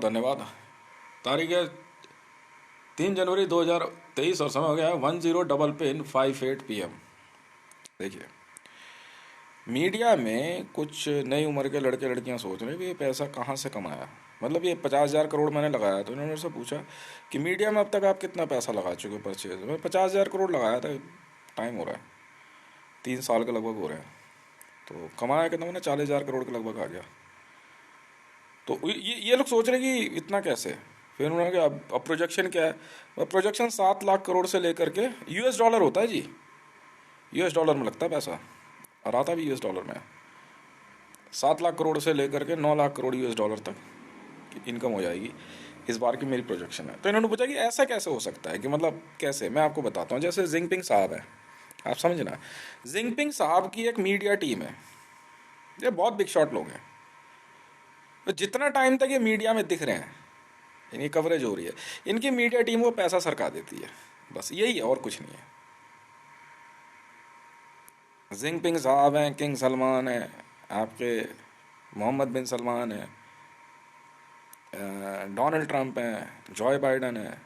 धन्यवाद। तारीख है 3 जनवरी 2023 और समय हो गया है 10:55 देखिए, मीडिया में कुछ नई उम्र के लड़के लड़कियां सोच रहे हैं कि ये पैसा कहाँ से कमाया। मतलब ये 50,000 करोड़ मैंने लगाया, तो इन्होंने मुझसे पूछा कि मीडिया में अब तक आप कितना पैसा लगा चुके हो परचेज में। 50,000 करोड़ लगाया था। टाइम हो रहा है 3 साल के लगभग हो रहे हैं, तो कमाया कितना मैंने 40,000 करोड़ के लगभग आ गया। तो ये लोग सोच रहे हैं कि इतना कैसे। फिर उन्होंने कहा अब प्रोजेक्शन क्या है। प्रोजेक्शन 7 लाख करोड़ से लेकर के यूएस डॉलर होता है जी, यूएस डॉलर में लगता है पैसा, और आता भी यूएस डॉलर में। 7 लाख करोड़ से लेकर के 9 लाख करोड़ यूएस डॉलर तक इनकम हो जाएगी इस बार की मेरी प्रोजेक्शन है। तो इन्होंने पूछा कि ऐसा कैसे हो सकता है, कि मतलब कैसे। मैं आपको बताता हूँ। जैसे जिनपिंग साहब है, आप समझना, जिनपिंग साहब की एक मीडिया टीम है, ये बहुत बिग शॉट लोग हैं। तो जितना टाइम तक ये मीडिया में दिख रहे हैं, इनकी कवरेज हो रही है, इनकी मीडिया टीम वो पैसा सरका देती है। बस यही है, और कुछ नहीं है। जिनपिंग साहब हैं, किंग सलमान है, आपके मोहम्मद बिन सलमान है, डोनाल्ड ट्रंप हैं, जॉय बाइडन है।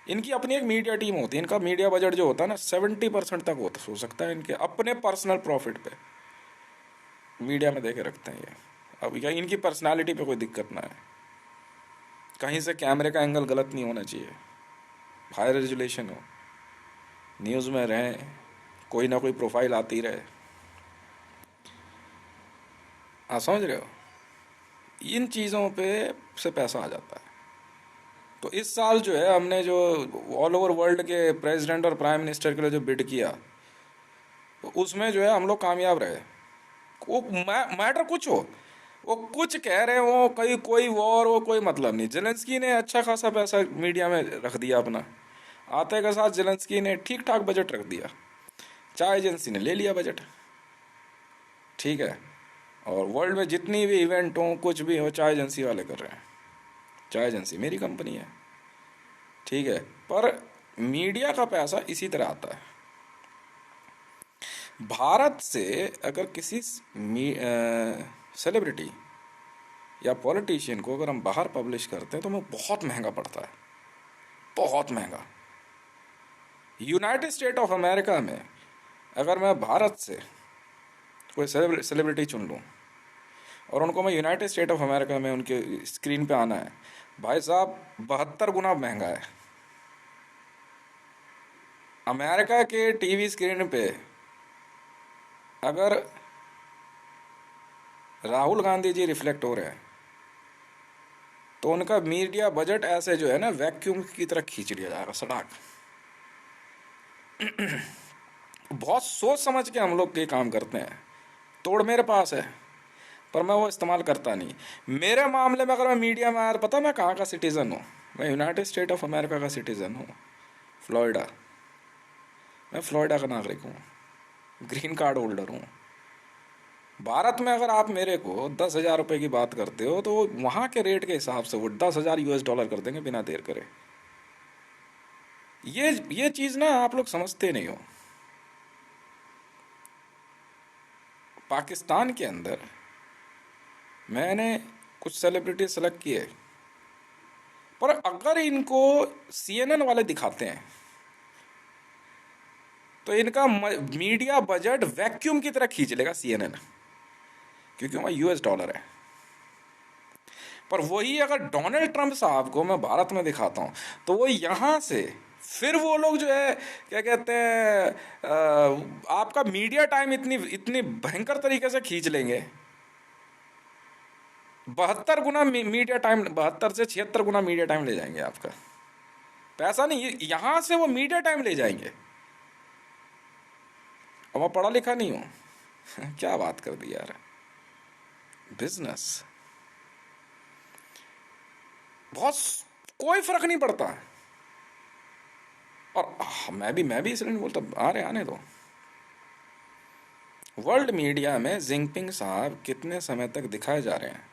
इनकी अपनी एक मीडिया टीम होती है। इनका मीडिया बजट जो होता है ना 70% तक होता हो सकता है इनके अपने पर्सनल प्रॉफिट पे मीडिया में देके रखते हैं ये। अब क्या इनकी पर्सनालिटी पे कोई दिक्कत ना है, कहीं से कैमरे का एंगल गलत नहीं होना चाहिए, हाई रेजोल्यूशन हो, न्यूज़ में रहें, कोई ना कोई प्रोफाइल आती रहे। आप समझ रहे हो, इन चीज़ों पे से पैसा आ जाता है। तो इस साल जो है हमने जो ऑल ओवर वर्ल्ड के प्रेसिडेंट और प्राइम मिनिस्टर के लिए जो बिड किया, तो उसमें जो है हम लोग कामयाब रहे। वो मैटर कुछ हो, वो कुछ कह रहे हो, कोई वॉर हो, कोई मतलब नहीं। जेलेंस्की ने अच्छा खासा पैसा मीडिया में रख दिया अपना, आते के साथ जेलेंस्की ने ठीक ठाक बजट रख दिया, चाय एजेंसी ने ले लिया बजट, ठीक है। और वर्ल्ड में जितनी भी इवेंट हो, कुछ भी हो, चाय एजेंसी वाले कर रहे हैं। चाय एजेंसी मेरी कंपनी है, ठीक है। पर मीडिया का पैसा इसी तरह आता है। भारत से अगर किसी सेलिब्रिटी या पॉलिटिशियन को अगर हम बाहर पब्लिश करते हैं तो हमें बहुत महंगा पड़ता है, बहुत महंगा। यूनाइटेड स्टेट ऑफ अमेरिका में अगर मैं भारत से कोई सेलिब्रिटी चुन लूँ और उनको मैं यूनाइटेड स्टेट ऑफ अमेरिका में उनके स्क्रीन पे आना है, भाई साहब 72 गुना महंगा है। अमेरिका के टीवी स्क्रीन पे अगर राहुल गांधी जी रिफ्लेक्ट हो रहे हैं तो उनका मीडिया बजट ऐसे जो है ना वैक्यूम की तरह खींच लिया जाएगा, सड़ाक। बहुत सोच समझ के हम लोग ये काम करते हैं। तोड़ मेरे पास है पर मैं वो इस्तेमाल करता नहीं। मेरे मामले में अगर मैं मीडिया में आया, पता मैं कहाँ का सिटीज़न हूँ? मैं यूनाइटेड स्टेट ऑफ अमेरिका का सिटीज़न हूँ, फ्लोरिडा। मैं फ्लोरिडा का नागरिक हूँ, ग्रीन कार्ड होल्डर हूँ। भारत में अगर आप मेरे को 10,000 रुपये की बात करते हो तो वहाँ के रेट के हिसाब से वो 10,000 यूएस डॉलर कर देंगे बिना देर करे। ये चीज़ ना आप लोग समझते नहीं हो। पाकिस्तान के अंदर मैंने कुछ सेलिब्रिटी सेलेक्ट किए, पर अगर इनको सीएनएन वाले दिखाते हैं तो इनका मीडिया बजट वैक्यूम की तरह खींच लेगा सीएनएन, क्योंकि वहाँ यूएस डॉलर है। पर वही अगर डोनाल्ड ट्रंप साहब को मैं भारत में दिखाता हूँ तो वो यहाँ से फिर वो लोग जो है क्या कहते हैं, आपका मीडिया टाइम इतनी इतनी भयंकर तरीके से खींच लेंगे। 72 गुना मीडिया टाइम, 72 से 76 गुना मीडिया टाइम ले जाएंगे आपका। पैसा नहीं, यहाँ से वो मीडिया टाइम ले जाएंगे। और मैं पढ़ा लिखा नहीं हूँ क्या बात कर दी यार। बिजनेस बहुत, कोई फर्क नहीं पड़ता। और मैं भी इसलिए नहीं बोलता, आ रहे आने दो। वर्ल्ड मीडिया में जिनपिंग साहब कितने समय तक दिखाए जा रहे हैं,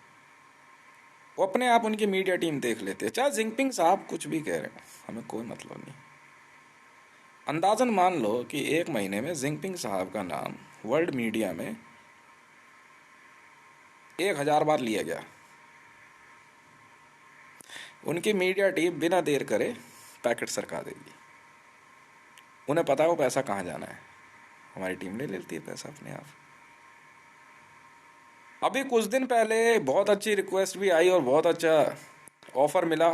वो अपने आप उनकी मीडिया टीम देख लेते हैं। चाहे जिनपिंग साहब कुछ भी कह रहे हैं, हमें कोई मतलब नहीं। अंदाजन मान लो कि 1 महीने में जिनपिंग साहब का नाम वर्ल्ड मीडिया में 1,000 बार लिया गया। उनकी मीडिया टीम बिना देर करे पैकेट सरका देगी। उन्हें पता है वो पैसा कहाँ जाना है, हमारी टीम ले लेती है पैसा अपने आप। अभी कुछ दिन पहले बहुत अच्छी रिक्वेस्ट भी आई और बहुत अच्छा ऑफर मिला।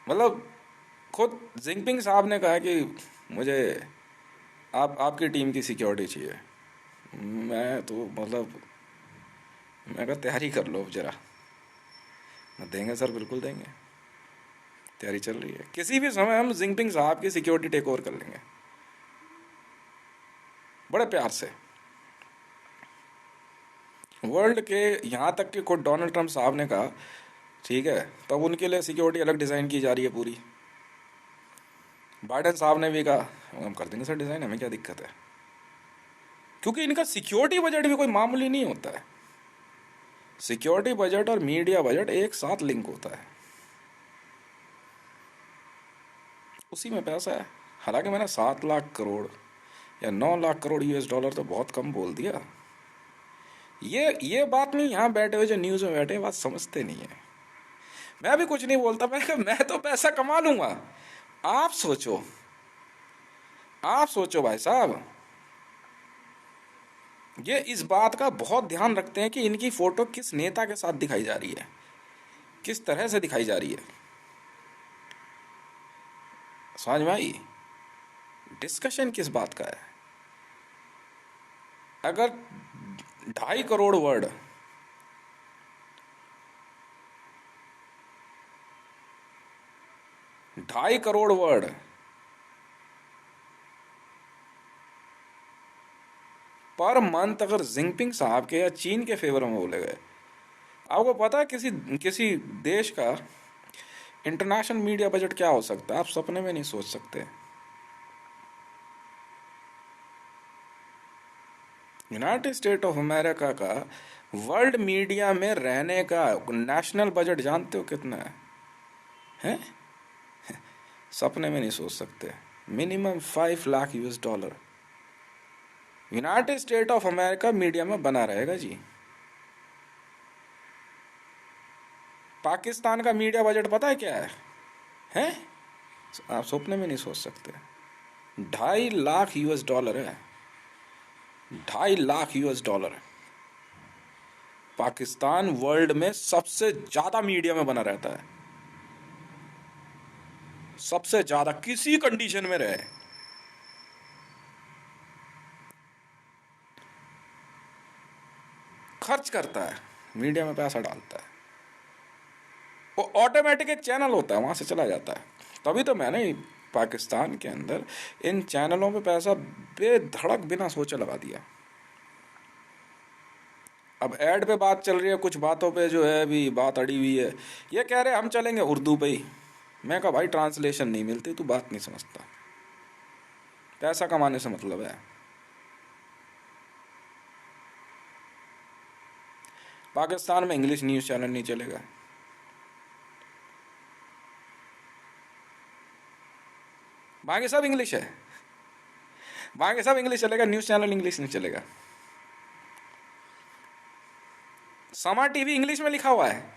मतलब खुद जिनपिंग साहब ने कहा कि मुझे आपकी टीम की सिक्योरिटी चाहिए। मैं तो मतलब मैं कहा तैयारी कर लो जरा। देंगे सर, बिल्कुल देंगे, तैयारी चल रही है। किसी भी समय हम जिनपिंग साहब की सिक्योरिटी टेक ओवर कर लेंगे बड़े प्यार से। वर्ल्ड के यहाँ तक कि खुद डोनाल्ड ट्रंप साहब ने कहा ठीक है, तब उनके लिए सिक्योरिटी अलग डिज़ाइन की जा रही है पूरी। बाइडेन साहब ने भी कहा हम कर देंगे सर डिज़ाइन, हमें क्या दिक्कत है। क्योंकि इनका सिक्योरिटी बजट भी कोई मामूली नहीं होता है। सिक्योरिटी बजट और मीडिया बजट एक साथ लिंक होता है, उसी में पैसा है। हालांकि मैंने 7 लाख करोड़ या 9 लाख करोड़ US डॉलर तो बहुत कम बोल दिया। ये बात नहीं, यहाँ बैठे हुए जो न्यूज़ में बैठे बात समझते नहीं है। मैं भी कुछ नहीं बोलता, मैं तो पैसा कमा लूंगा। आप सोचो भाई साहब, ये इस बात का बहुत ध्यान रखते हैं कि इनकी फोटो किस नेता के साथ दिखाई जा रही है, किस तरह से दिखाई जा रही है। समझ में आई? डिस्कशन किस बात का है? अगर 2.5 करोड़ वर्ड ढाई करोड़ वर्ड पर मंथ अगर जिनपिंग साहब के या चीन के फेवर में बोले गए, आपको पता है किसी किसी देश का इंटरनेशनल मीडिया बजट क्या हो सकता है? आप सपने में नहीं सोच सकते। यूनाइटेड स्टेट ऑफ अमेरिका का वर्ल्ड मीडिया में रहने का नेशनल बजट जानते हो कितना है? हैं? सपने में नहीं सोच सकते। Minimum 5 lakh US dollar United state of America media में बना रहेगा जी। पाकिस्तान का मीडिया बजट पता है क्या है? हैं? आप सपने में नहीं सोच सकते। 2.5 लाख US डॉलर है, 2.5 lakh US dollar. Pakistan world में सबसे ज्यादा मीडिया में बना रहता है, सबसे ज्यादा किसी कंडीशन में रहे। खर्च करता है, मीडिया में पैसा डालता है, वो ऑटोमेटिक एक चैनल होता है वहां से चला जाता है। तभी तो मैंने पाकिस्तान के अंदर इन चैनलों पे पैसा बेधड़क बिना सोचे लगा दिया। अब ऐड पे बात चल रही है, कुछ बातों पे जो है अभी बात अड़ी हुई है। ये कह रहे हम चलेंगे उर्दू पे ही। मैं कहा भाई ट्रांसलेशन नहीं मिलती, तू बात नहीं समझता। पैसा कमाने से मतलब है। पाकिस्तान में इंग्लिश न्यूज़ चैनल नहीं चलेगा। बाकी सब इंग्लिश है, बाकी सब इंग्लिश चलेगा, न्यूज़ चैनल इंग्लिश नहीं चलेगा। समा टीवी इंग्लिश में लिखा हुआ है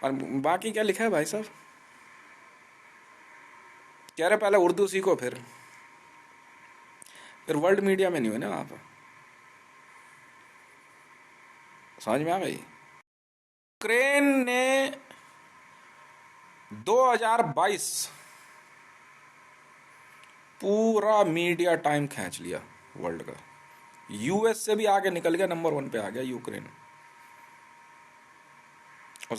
और बाकी क्या लिखा है भाई साहब? कह रहे पहले उर्दू सीखो, फिर वर्ल्ड मीडिया में नहीं हो ना आप। समझ में आ गई? यूक्रेन ने 2022 पूरा मीडिया टाइम खींच लिया वर्ल्ड का। US से भी आगे निकल गया, नंबर 1 पे आ गया यूक्रेन। और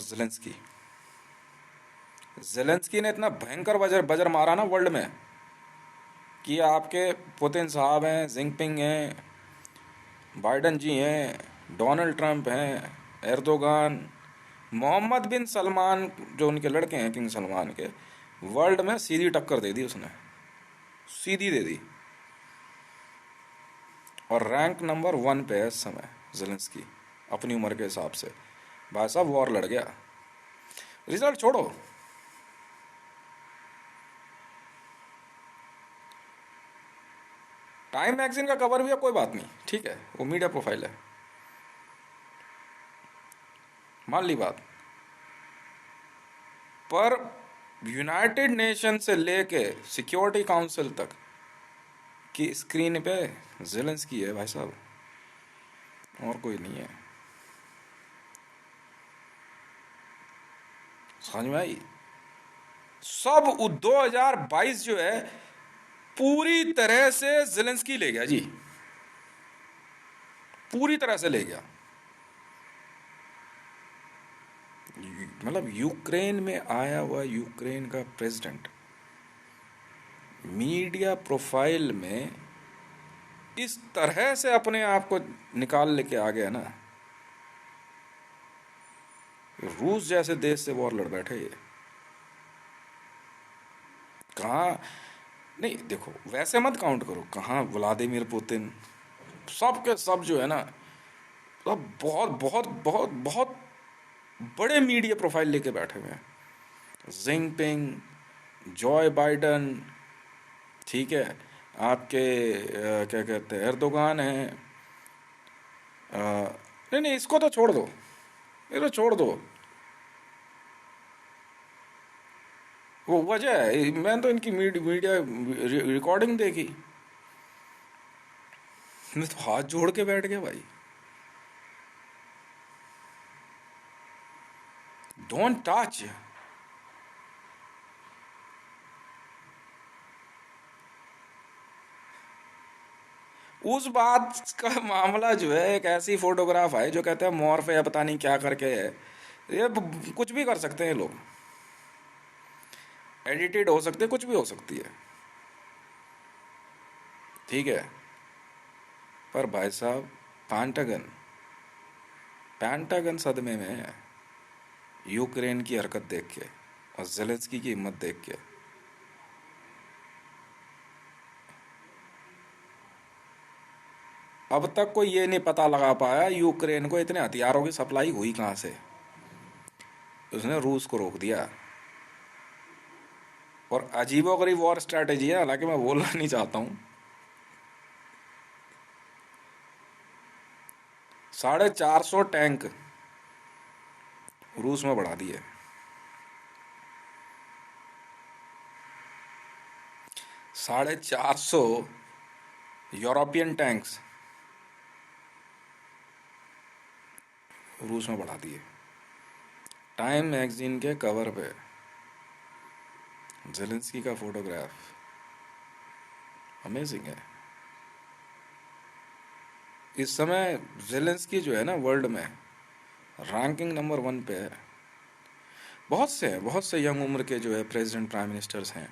जेलेंस्की ने इतना भयंकर बजर मारा ना वर्ल्ड में कि आपके पुतिन साहब हैं, जिनपिंग हैं, बाइडन जी हैं, डोनाल्ड ट्रंप हैं, एर्दोगान, मोहम्मद बिन सलमान जो उनके लड़के हैं किंग सलमान के, वर्ल्ड में सीधी टक्कर दे दी उसने, सीधी दे दी। और रैंक नंबर 1 पे है इस समय जेलेंस्की अपनी उम्र के हिसाब से। भाई साहब वॉर लड़ गया। रिजल्ट छोड़ो, टाइम मैगजीन का कवर भी है, कोई बात नहीं, ठीक है, वो मीडिया प्रोफाइल है, मान ली बात। पर यूनाइटेड नेशन से लेके सिक्योरिटी काउंसिल तक की स्क्रीन पे ज़ेलेंस्की है भाई साहब, और कोई नहीं है। समझ में आई? सब 2022 जो है पूरी तरह से ज़ेलेंस्की ले गया जी, पूरी तरह से ले गया। मतलब यूक्रेन में आया हुआ यूक्रेन का प्रेसिडेंट मीडिया प्रोफाइल में इस तरह से अपने आप को निकाल लेके आ गया ना, रूस जैसे देश से वॉर लड़ बैठे ये। कहाँ, नहीं देखो वैसे मत काउंट करो, कहाँ व्लादिमीर पुतिन, सब के सब जो है ना, सब बहुत बहुत बहुत बहुत बड़े मीडिया प्रोफाइल लेके बैठे हुए हैं। जिनपिंग, जॉय बाइडन, ठीक है, आपके क्या कहते हैं, एर्दोगान है। नहीं नहीं, इसको तो छोड़ दो, ये तो छोड़ दो। वो वजह है, मैंने तो इनकी मीडिया रिकॉर्डिंग देखी, मैं तो हाथ जोड़ के बैठ गया भाई। Don't touch. उस बात का मामला जो है, एक ऐसी फोटोग्राफ है जो कहते हैं मॉर्फ है, पता नहीं क्या करके है, ये कुछ भी कर सकते हैं लोग, एडिटेड हो सकते हैं, कुछ भी हो सकती है, ठीक है। पर भाई साहब पेंटागन, पेंटागन सदमे में है यूक्रेन की हरकत देख के और जेलेंस्की की हिम्मत देख के। अब तक कोई ये नहीं पता लगा पाया यूक्रेन को इतने हथियारों की सप्लाई हुई कहाँ से। उसने रूस को रोक दिया, और अजीबोगरीब वॉर स्ट्रैटेजी है, हालांकि मैं बोलना नहीं चाहता हूँ। 450 टैंक रूस में बढ़ा दिए, 450 यूरोपियन टैंक्स रूस में बढ़ा दिए। टाइम मैगजीन के कवर पे जेलेंस्की का फोटोग्राफ, अमेजिंग है। इस समय जेलेंस्की जो है ना वर्ल्ड में रैंकिंग नंबर 1 पे है। बहुत से यंग उम्र के जो है प्रेसिडेंट प्राइम मिनिस्टर्स हैं।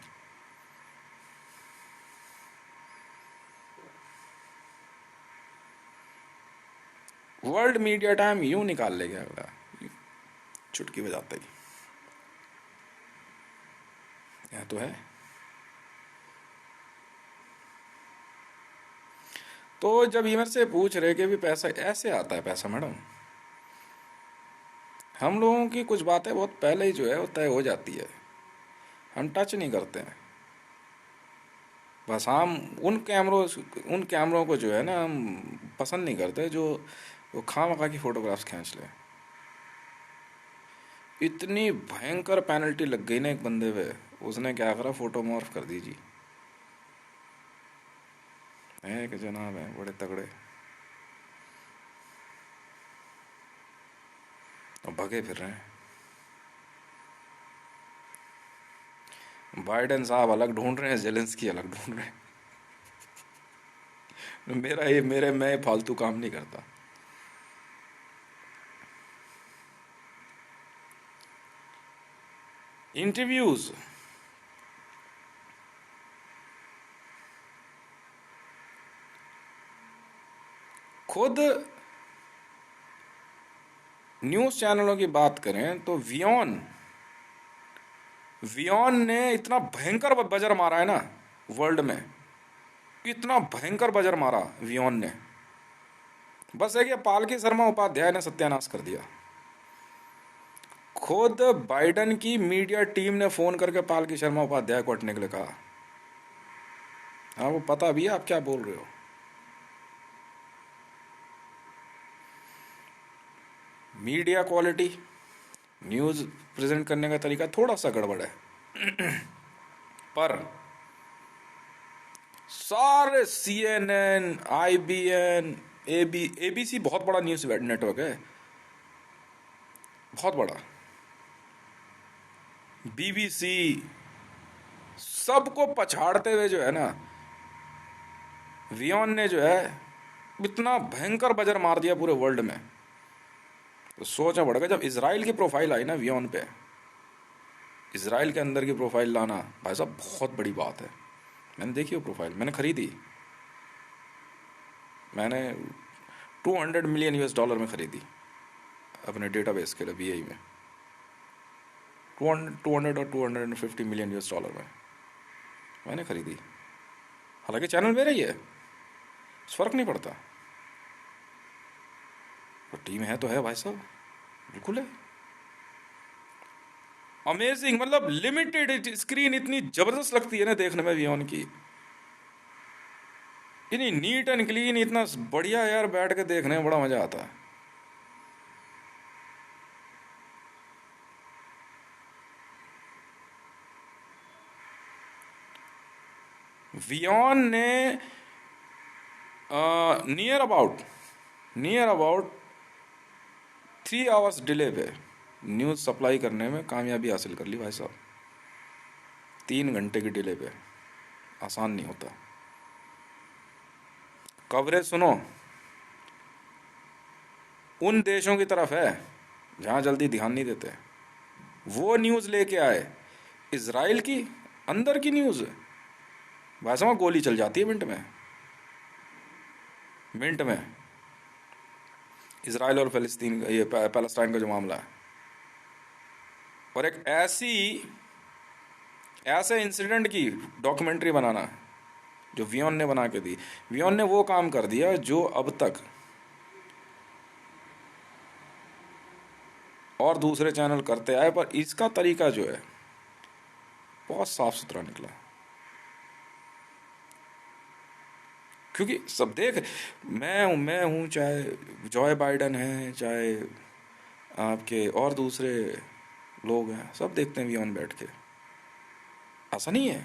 वर्ल्ड मीडिया टाइम यूं निकाल ले गया अगला, चुटकी बजाते ही। यह तो है। तो जब ये मेरे से पूछ रहे कि भी पैसा ऐसे आता है, पैसा मैडम, हम लोगों की कुछ बातें बहुत पहले ही जो है वो तय हो जाती है, हम टच नहीं करते हैं। बस हम उन कैमरों को जो है ना हम पसंद नहीं करते जो वो खामखा की फोटोग्राफ्स खींच ले। इतनी भयंकर पेनल्टी लग गई ना एक बंदे पे, उसने क्या करा, फोटो मॉर्फ कर दी जी। है कि जनाब है बड़े तगड़े, और भगे फिर रहे हैं। बाइडेन साहब अलग ढूंढ रहे हैं, जेलेंस्की अलग ढूंढ रहे हैं। मैं फालतू काम नहीं करता। इंटरव्यूज, खुद न्यूज चैनलों की बात करें तो वियॉन वियॉन ने इतना भयंकर बजर मारा है ना वर्ल्ड में, इतना भयंकर बजर मारा वियॉन ने। बस है कि पालकी शर्मा उपाध्याय ने सत्यानाश कर दिया। खुद बाइडन की मीडिया टीम ने फोन करके पालकी शर्मा उपाध्याय को हटने के लिए कहा। हाँ, वो पता भी है आप क्या बोल रहे हो। मीडिया क्वालिटी न्यूज़ प्रेजेंट करने का तरीका थोड़ा सा गड़बड़ है, पर सारे CNN, IBN, ABC बहुत बड़ा न्यूज़ नेटवर्क है, बहुत बड़ा, BBC, सबको पछाड़ते हुए जो है ना, वियॉन ने जो है इतना भयंकर बजर मार दिया पूरे वर्ल्ड में। तो सोचा पड़ गया, जब इसराइल की प्रोफाइल आई ना वियॉन पे, इसराइल के अंदर की प्रोफाइल लाना भाई साहब बहुत बड़ी बात है। मैंने देखी वो प्रोफाइल, मैंने खरीदी, मैंने 200 मिलियन US डॉलर में खरीदी अपने डेटाबेस के लिए VI में, 200 और 250 मिलियन US डॉलर में मैंने खरीदी। हालांकि चैनल मेरा ही है, फर्क नहीं पड़ता, तो टीम है तो है भाई साहब, बिल्कुल है। अमेजिंग, मतलब लिमिटेड स्क्रीन इतनी जबरदस्त लगती है ना देखने में वियॉन की, इतनी नीट एंड क्लीन, इतना बढ़िया यार, बैठ के देखने में बड़ा मजा आता है। वियॉन ने नियर अबाउट 3 आवर्स डिले पे न्यूज़ सप्लाई करने में कामयाबी हासिल कर ली भाई साहब। 3 घंटे की डिले पे, आसान नहीं होता। कवरेज सुनो, उन देशों की तरफ है जहां जल्दी ध्यान नहीं देते, वो न्यूज़ लेके आए इसराइल की अंदर की न्यूज़, भाई साहब गोली चल जाती है मिनट में, मिनट में। इसराइल और फिलिस्तीन का, ये पैलेस्टाइन का जो मामला है, और एक ऐसे इंसिडेंट की डॉक्यूमेंट्री बनाना जो वियॉन ने बना के दी। वियॉन ने वो काम कर दिया जो अब तक और दूसरे चैनल करते आए, पर इसका तरीका जो है बहुत साफ सुथरा निकला। क्योंकि सब देख, मैं हूँ, चाहे जॉय बाइडन है, चाहे आपके और दूसरे लोग हैं, सब देखते हैं वियॉन बैठ के। ऐसा नहीं है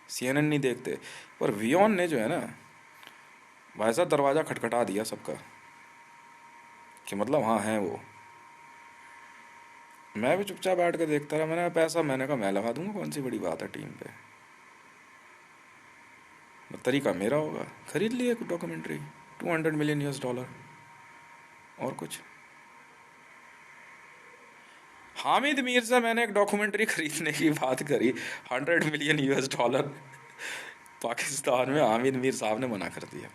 CNN नहीं देखते, पर वियॉन ने जो है ना भाई साहब दरवाज़ा खटखटा दिया सबका कि मतलब हाँ है वो। मैं भी चुपचाप बैठ के देखता रहा, मैंने पैसा, मैंने कहा मैं लगा दूंगा, कौन सी बड़ी बात है टीम पे, तरीका मेरा होगा। खरीद लिए डॉक्यूमेंट्री, 200 मिलियन US डॉलर, और कुछ। हामिद मीर से मैंने एक डॉक्यूमेंट्री खरीदने की बात करी, 100 मिलियन US डॉलर, पाकिस्तान में हामिद मीर साहब ने मना कर दिया।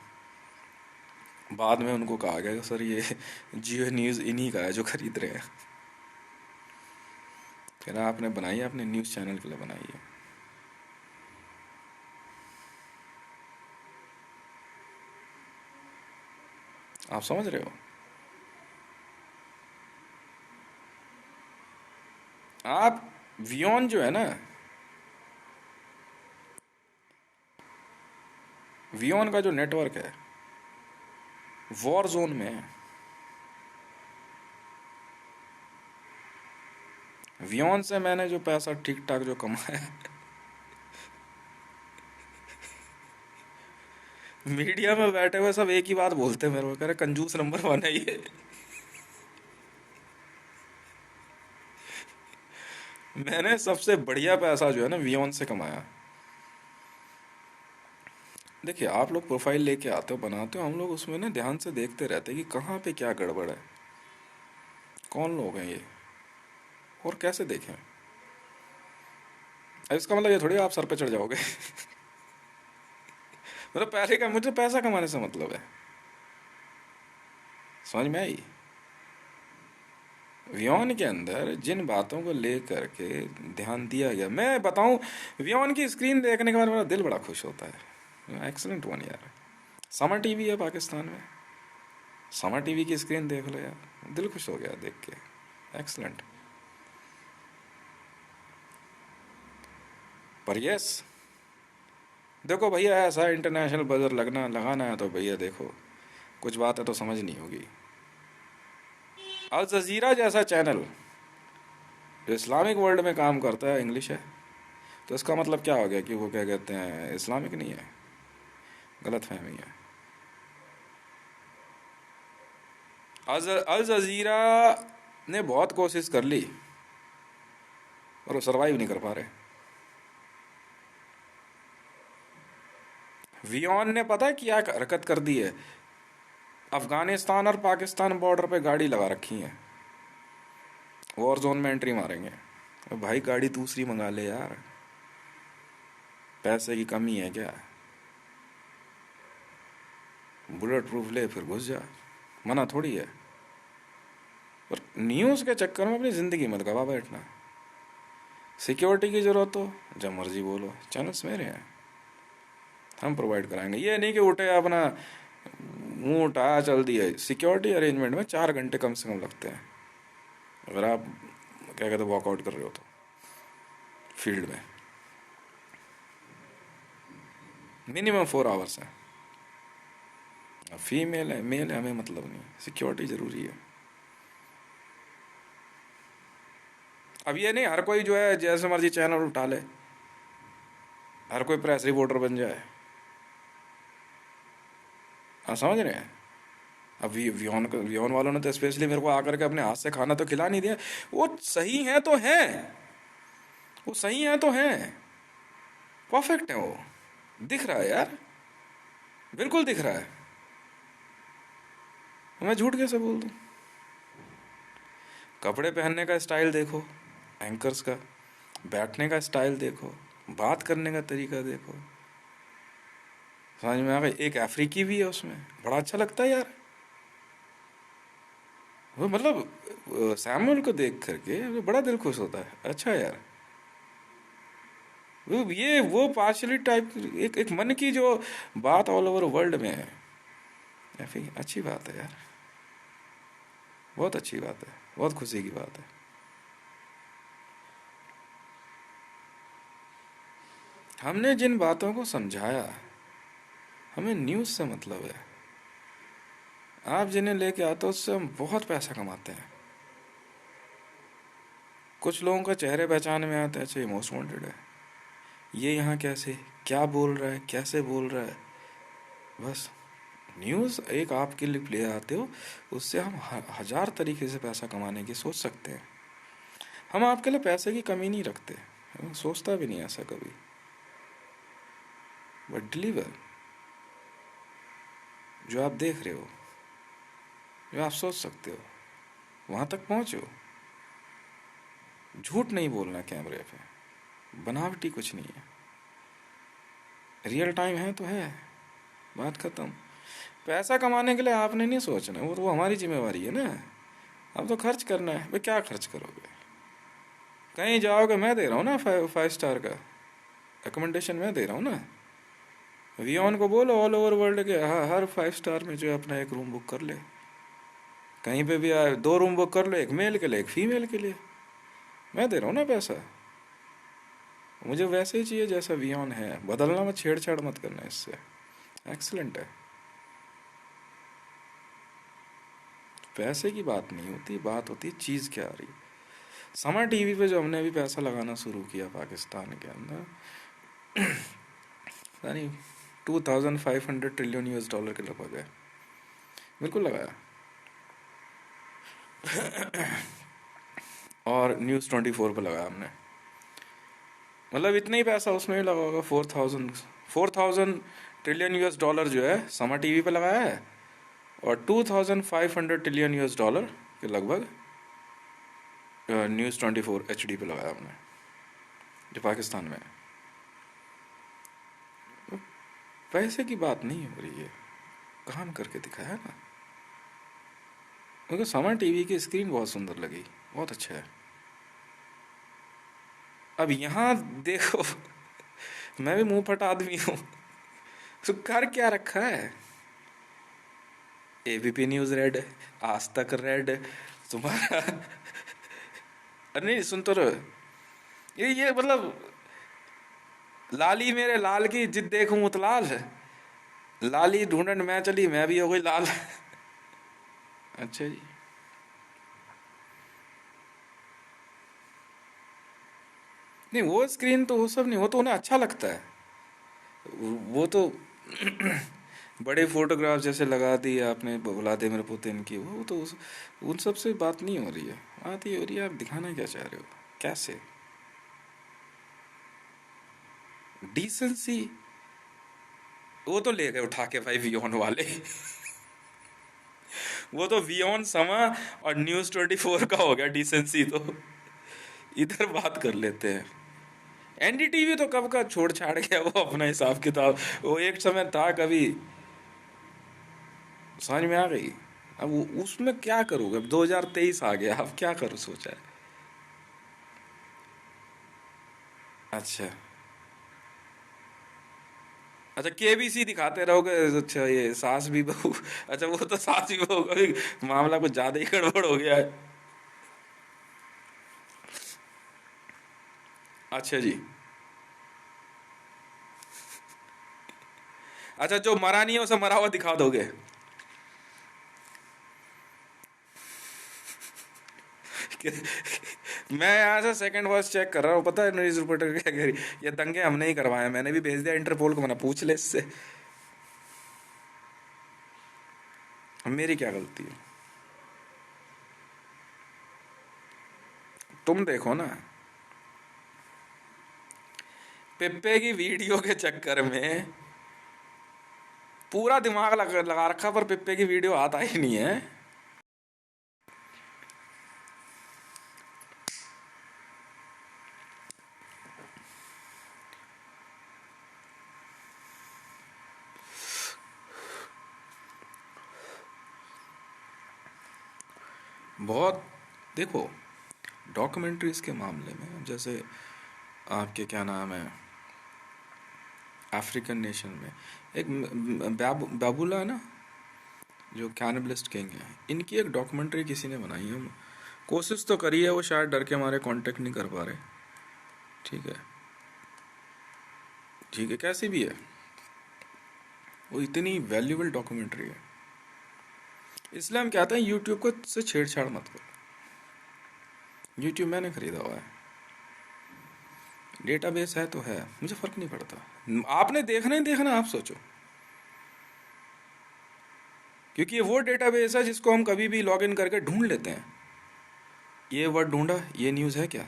बाद में उनको कहा गया सर ये जियो न्यूज़ इन्हीं का है जो खरीद रहे हैं। कहना आपने बनाई है, अपने न्यूज़ चैनल के लिए बनाई है। आप समझ रहे हो? आप वियॉन जो है ना, वियॉन का जो नेटवर्क है वॉर जोन में है। वियॉन से मैंने जो पैसा ठीक ठाक जो कमाया मीडिया में बैठे हुए सब एक ही बात बोलते हैं मेरे को, कह रहे कंजूस नंबर 1 है ये। मैंने सबसे बढ़िया पैसा जो है ना वियॉन से कमाया। देखिए, आप लोग प्रोफाइल लेके आते हो, बनाते हो, हम लोग उसमें ना ध्यान से देखते रहते हैं कि कहाँ पे क्या गड़बड़ है, कौन लोग हैं ये, और कैसे देखें। अब इसका मतलब ये थोड़ी आप सर पे चढ़ जाओगे मतलब पहले का, मुझे पैसा कमाने से मतलब है, समझ में आई? वियॉन के अंदर जिन बातों को लेकर के ध्यान दिया गया, मैं बताऊं, वियॉन की स्क्रीन देखने के बाद मेरा दिल बड़ा खुश होता है। एक्सलेंट वन यार। समर टीवी है पाकिस्तान में, समर टीवी की स्क्रीन देख लो यार, दिल खुश हो गया देख के। एक्सलेंट। पर यस, देखो भैया, ऐसा इंटरनेशनल बजर लगाना है तो भैया देखो, कुछ बातें तो समझ नहीं होगी। अल जजीरा जैसा चैनल जो इस्लामिक वर्ल्ड में काम करता है इंग्लिश है, तो इसका मतलब क्या हो गया कि वो क्या कहते हैं इस्लामिक नहीं है? गलत फहमी है। अल जजीरा ने बहुत कोशिश कर ली और वो सरवाइव नहीं कर पा रहे। वियॉन ने पता है क्या हरकत कर दी है? अफगानिस्तान और पाकिस्तान बॉर्डर पे गाड़ी लगा रखी है, वॉर जोन में एंट्री मारेंगे। अब भाई गाड़ी दूसरी मंगा ले यार, पैसे की कमी है क्या? बुलेट प्रूफ ले फिर घुस जा, मना थोड़ी है। पर न्यूज़ के चक्कर में अपनी ज़िंदगी मत गवा बैठना। सिक्योरिटी की ज़रूरत हो जब मर्जी बोलो, चैनल्स मेरे हैं, हम प्रोवाइड कराएंगे। ये नहीं कि उठे अपना मुंह उठाया चल दिया। सिक्योरिटी अरेंजमेंट में 4 घंटे कम से कम लगते हैं अगर आप क्या कहते वॉकआउट कर रहे हो तो फील्ड में मिनिमम 4 आवर्स है। फीमेल है मेल है हमें मतलब नहीं, सिक्योरिटी ज़रूरी है। अब ये नहीं हर कोई जो है जैसे मर्जी चैनल उठा ले, हर कोई प्रेस रिपोर्टर बन जाए। आप समझ रहे हैं? अब वियॉन वालों ने तो स्पेशली मेरे को आकर के अपने हाथ से खाना तो खिला नहीं दिया। वो सही है तो हैं, वो सही है तो हैं, परफेक्ट है वो, दिख रहा है यार, बिल्कुल दिख रहा है। मैं झूठ कैसे बोल दूं? कपड़े पहनने का स्टाइल देखो एंकर्स का, बैठने का स्टाइल देखो, बात करने का तरीका देखो, समझ में आ गई। एक अफ्रीकी भी है उसमें, बड़ा अच्छा लगता है यार वो, मतलब सैमुअल को देख करके बड़ा दिल खुश होता है। अच्छा यार वो पार्शली टाइप एक मन की जो बात ऑल ओवर वर्ल्ड में है, अच्छी बात है यार, बहुत अच्छी बात है, बहुत खुशी की बात है। हमने जिन बातों को समझाया, हमें न्यूज़ से मतलब है। आप जिन्हें लेके आते हो उससे हम बहुत पैसा कमाते हैं। कुछ लोगों का चेहरे पहचान में आता है, अच्छा ये मोस्ट वांटेड है, ये यहाँ कैसे क्या बोल रहा है, कैसे बोल रहा है। बस न्यूज़ एक आपके लिए ले आते हो, उससे हम हजार तरीके से पैसा कमाने की सोच सकते हैं। हम आपके लिए पैसे की कमी नहीं रखते, हम सोचता भी नहीं ऐसा कभी। बट डिलीवर जो आप देख रहे हो, जो आप सोच सकते हो, वहां तक पहुंचो। झूठ नहीं बोलना कैमरे पे, बनावटी कुछ नहीं है, रियल टाइम है तो है, बात खत्म। पैसा कमाने के लिए आपने नहीं सोचना, वो तो हमारी जिम्मेवारी है ना। अब तो खर्च करना है भाई, क्या खर्च करोगे? कहीं जाओगे मैं दे रहा हूँ ना, 5 स्टार का रिकमेंडेशन मैं दे रहा हूँ ना। वियॉन को बोलो ऑल ओवर वर्ल्ड के हर 5 स्टार में जो है अपना एक रूम बुक कर ले, कहीं पे भी आए 2 रूम बुक कर लो, एक मेल के लिए एक फीमेल के लिए। मैं दे रहा हूँ ना पैसा, मुझे वैसे ही चाहिए जैसा वियॉन है, बदलना मत, छेड़छाड़ मत करना इससे। एक्सीलेंट है। पैसे की बात नहीं होती, बात होती है चीज़ क्या आ रही। समय टीवी पे जो हमने अभी पैसा लगाना शुरू किया पाकिस्तान के अंदर, यानी 2500 ट्रिलियन यूएस डॉलर के लगभग है, बिल्कुल लगाया। और News 24 पे लगाया हमने, मतलब इतना ही पैसा उसमें भी लगा होगा। 4000 यूएस डॉलर जो है समा टीवी पे लगाया है, और 2500 ट्रिलियन यूएस डॉलर के लगभग News 24 HD पे लगाया हमने, जो पाकिस्तान में है। पैसे की बात नहीं हो रही है, काम करके दिखाया ना। क्योंकि समा टीवी की स्क्रीन बहुत सुंदर लगी, बहुत अच्छा है। अब यहाँ देखो मैं भी मुंह फट आदमी हूँ, तो कर क्या रखा है? एबीपी न्यूज रेड, आज तक रेड, तुम्हारा अरे नहीं सुन तो रहो, ये मतलब लाली मेरे लाल की जिद देखूं मुतलाल, लाली ढूंढन मैं चली मैं भी हो गई लाल। अच्छा जी। नहीं, वो स्क्रीन तो वो सब नहीं, वो तो उन्हें अच्छा लगता है। वो तो बड़े फोटोग्राफ जैसे लगा दिए आपने व्लादिमीर पुतिन की, वो तो उन सब से बात नहीं हो रही है। बात ये हो रही है आप दिखाना क्या चाह रहे हो, कैसे डिसेंसी। वो तो ले गए उठा के भाई वियोन वाले। वो तो वियोन समा और न्यूज़ 24 का हो गया डिसेंसी तो। इधर बात कर लेते हैं। एनडीटीवी तो कब का छोड़ छाड़ गया, वो अपना हिसाब किताब। वो एक समय था कभी, समझ में आ गई। अब उसमें क्या करोगे, अब 2023 आ गया, अब क्या करो सोचा है। अच्छा अच्छा, केबीसी दिखाते रहोगे। अच्छा ये सास भी बहू, अच्छा वो तो सास भी बहू का भी मामला कुछ ज्यादा ही गड़बड़ हो गया है। अच्छा जी। अच्छा, जो मरा नहीं है उसे मरा हुआ दिखा दोगे। मैं यहाँ से सेकंड वर्स चेक कर रहा हूँ, पता है न्यूज रिपोर्टर क्या कह रही, ये दंगे हमने ही करवाए, मैंने भी भेज दिया इंटरपोल को, मैंने पूछ ले इससे। मेरी क्या गलती है। तुम देखो ना, पिप्पे की वीडियो के चक्कर में पूरा दिमाग लगा रखा, पर पिप्पे की वीडियो आता ही नहीं है। बहुत, देखो डॉक्यूमेंट्रीज के मामले में, जैसे आपके क्या नाम है, अफ्रीकन नेशन में एक बाबूला है ना, जो कैनिबलिस्ट किंग है, इनकी एक डॉक्यूमेंट्री किसी ने बनाई है। कोशिश तो करी है, वो शायद डर के मारे कांटेक्ट नहीं कर पा रहे। ठीक है, ठीक है, कैसी भी है, वो इतनी वैल्यूबल डॉक्यूमेंट्री है। इसलिए हम कहते हैं यूट्यूब को से छेड़छाड़ मत करो। यूट्यूब मैंने खरीदा हुआ है, डेटाबेस है तो है, मुझे फर्क नहीं पड़ता। आपने देखना ही देखना, आप सोचो। क्योंकि ये वो डेटाबेस है जिसको हम कभी भी लॉग इन करके ढूंढ लेते हैं। ये वर्ड ढूंढा, ये न्यूज़ है क्या,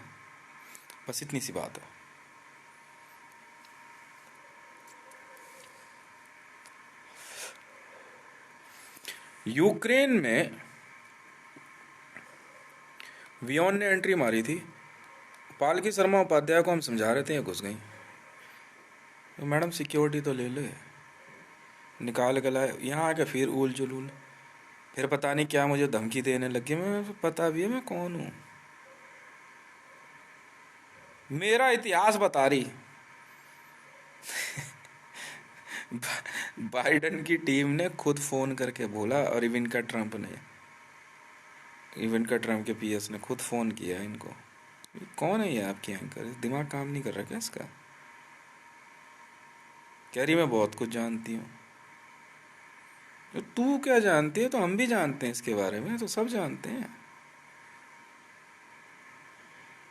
बस इतनी सी बात है। यूक्रेन में वियोन ने एंट्री मारी थी, पालकी शर्मा उपाध्याय को हम समझा रहे थे, ये घुस गई। तो मैडम सिक्योरिटी तो ले ले, निकाल के लाए यहाँ आके फिर उल जुलूल, फिर पता नहीं क्या मुझे धमकी देने लगी। मैं पता भी है मैं कौन हूँ, मेरा इतिहास बता रही। बाइडन की टीम ने खुद फोन करके बोला, और इविंका ट्रंप ने, इवेंट का ट्रम्प के पीएस ने खुद फ़ोन किया इनको। ये कौन है ये आपकी एंकर, दिमाग काम नहीं कर रहा क्या इसका। कह रही मैं बहुत कुछ जानती हूँ। तो तू क्या जानती है, तो हम भी जानते हैं इसके बारे में, तो सब जानते हैं।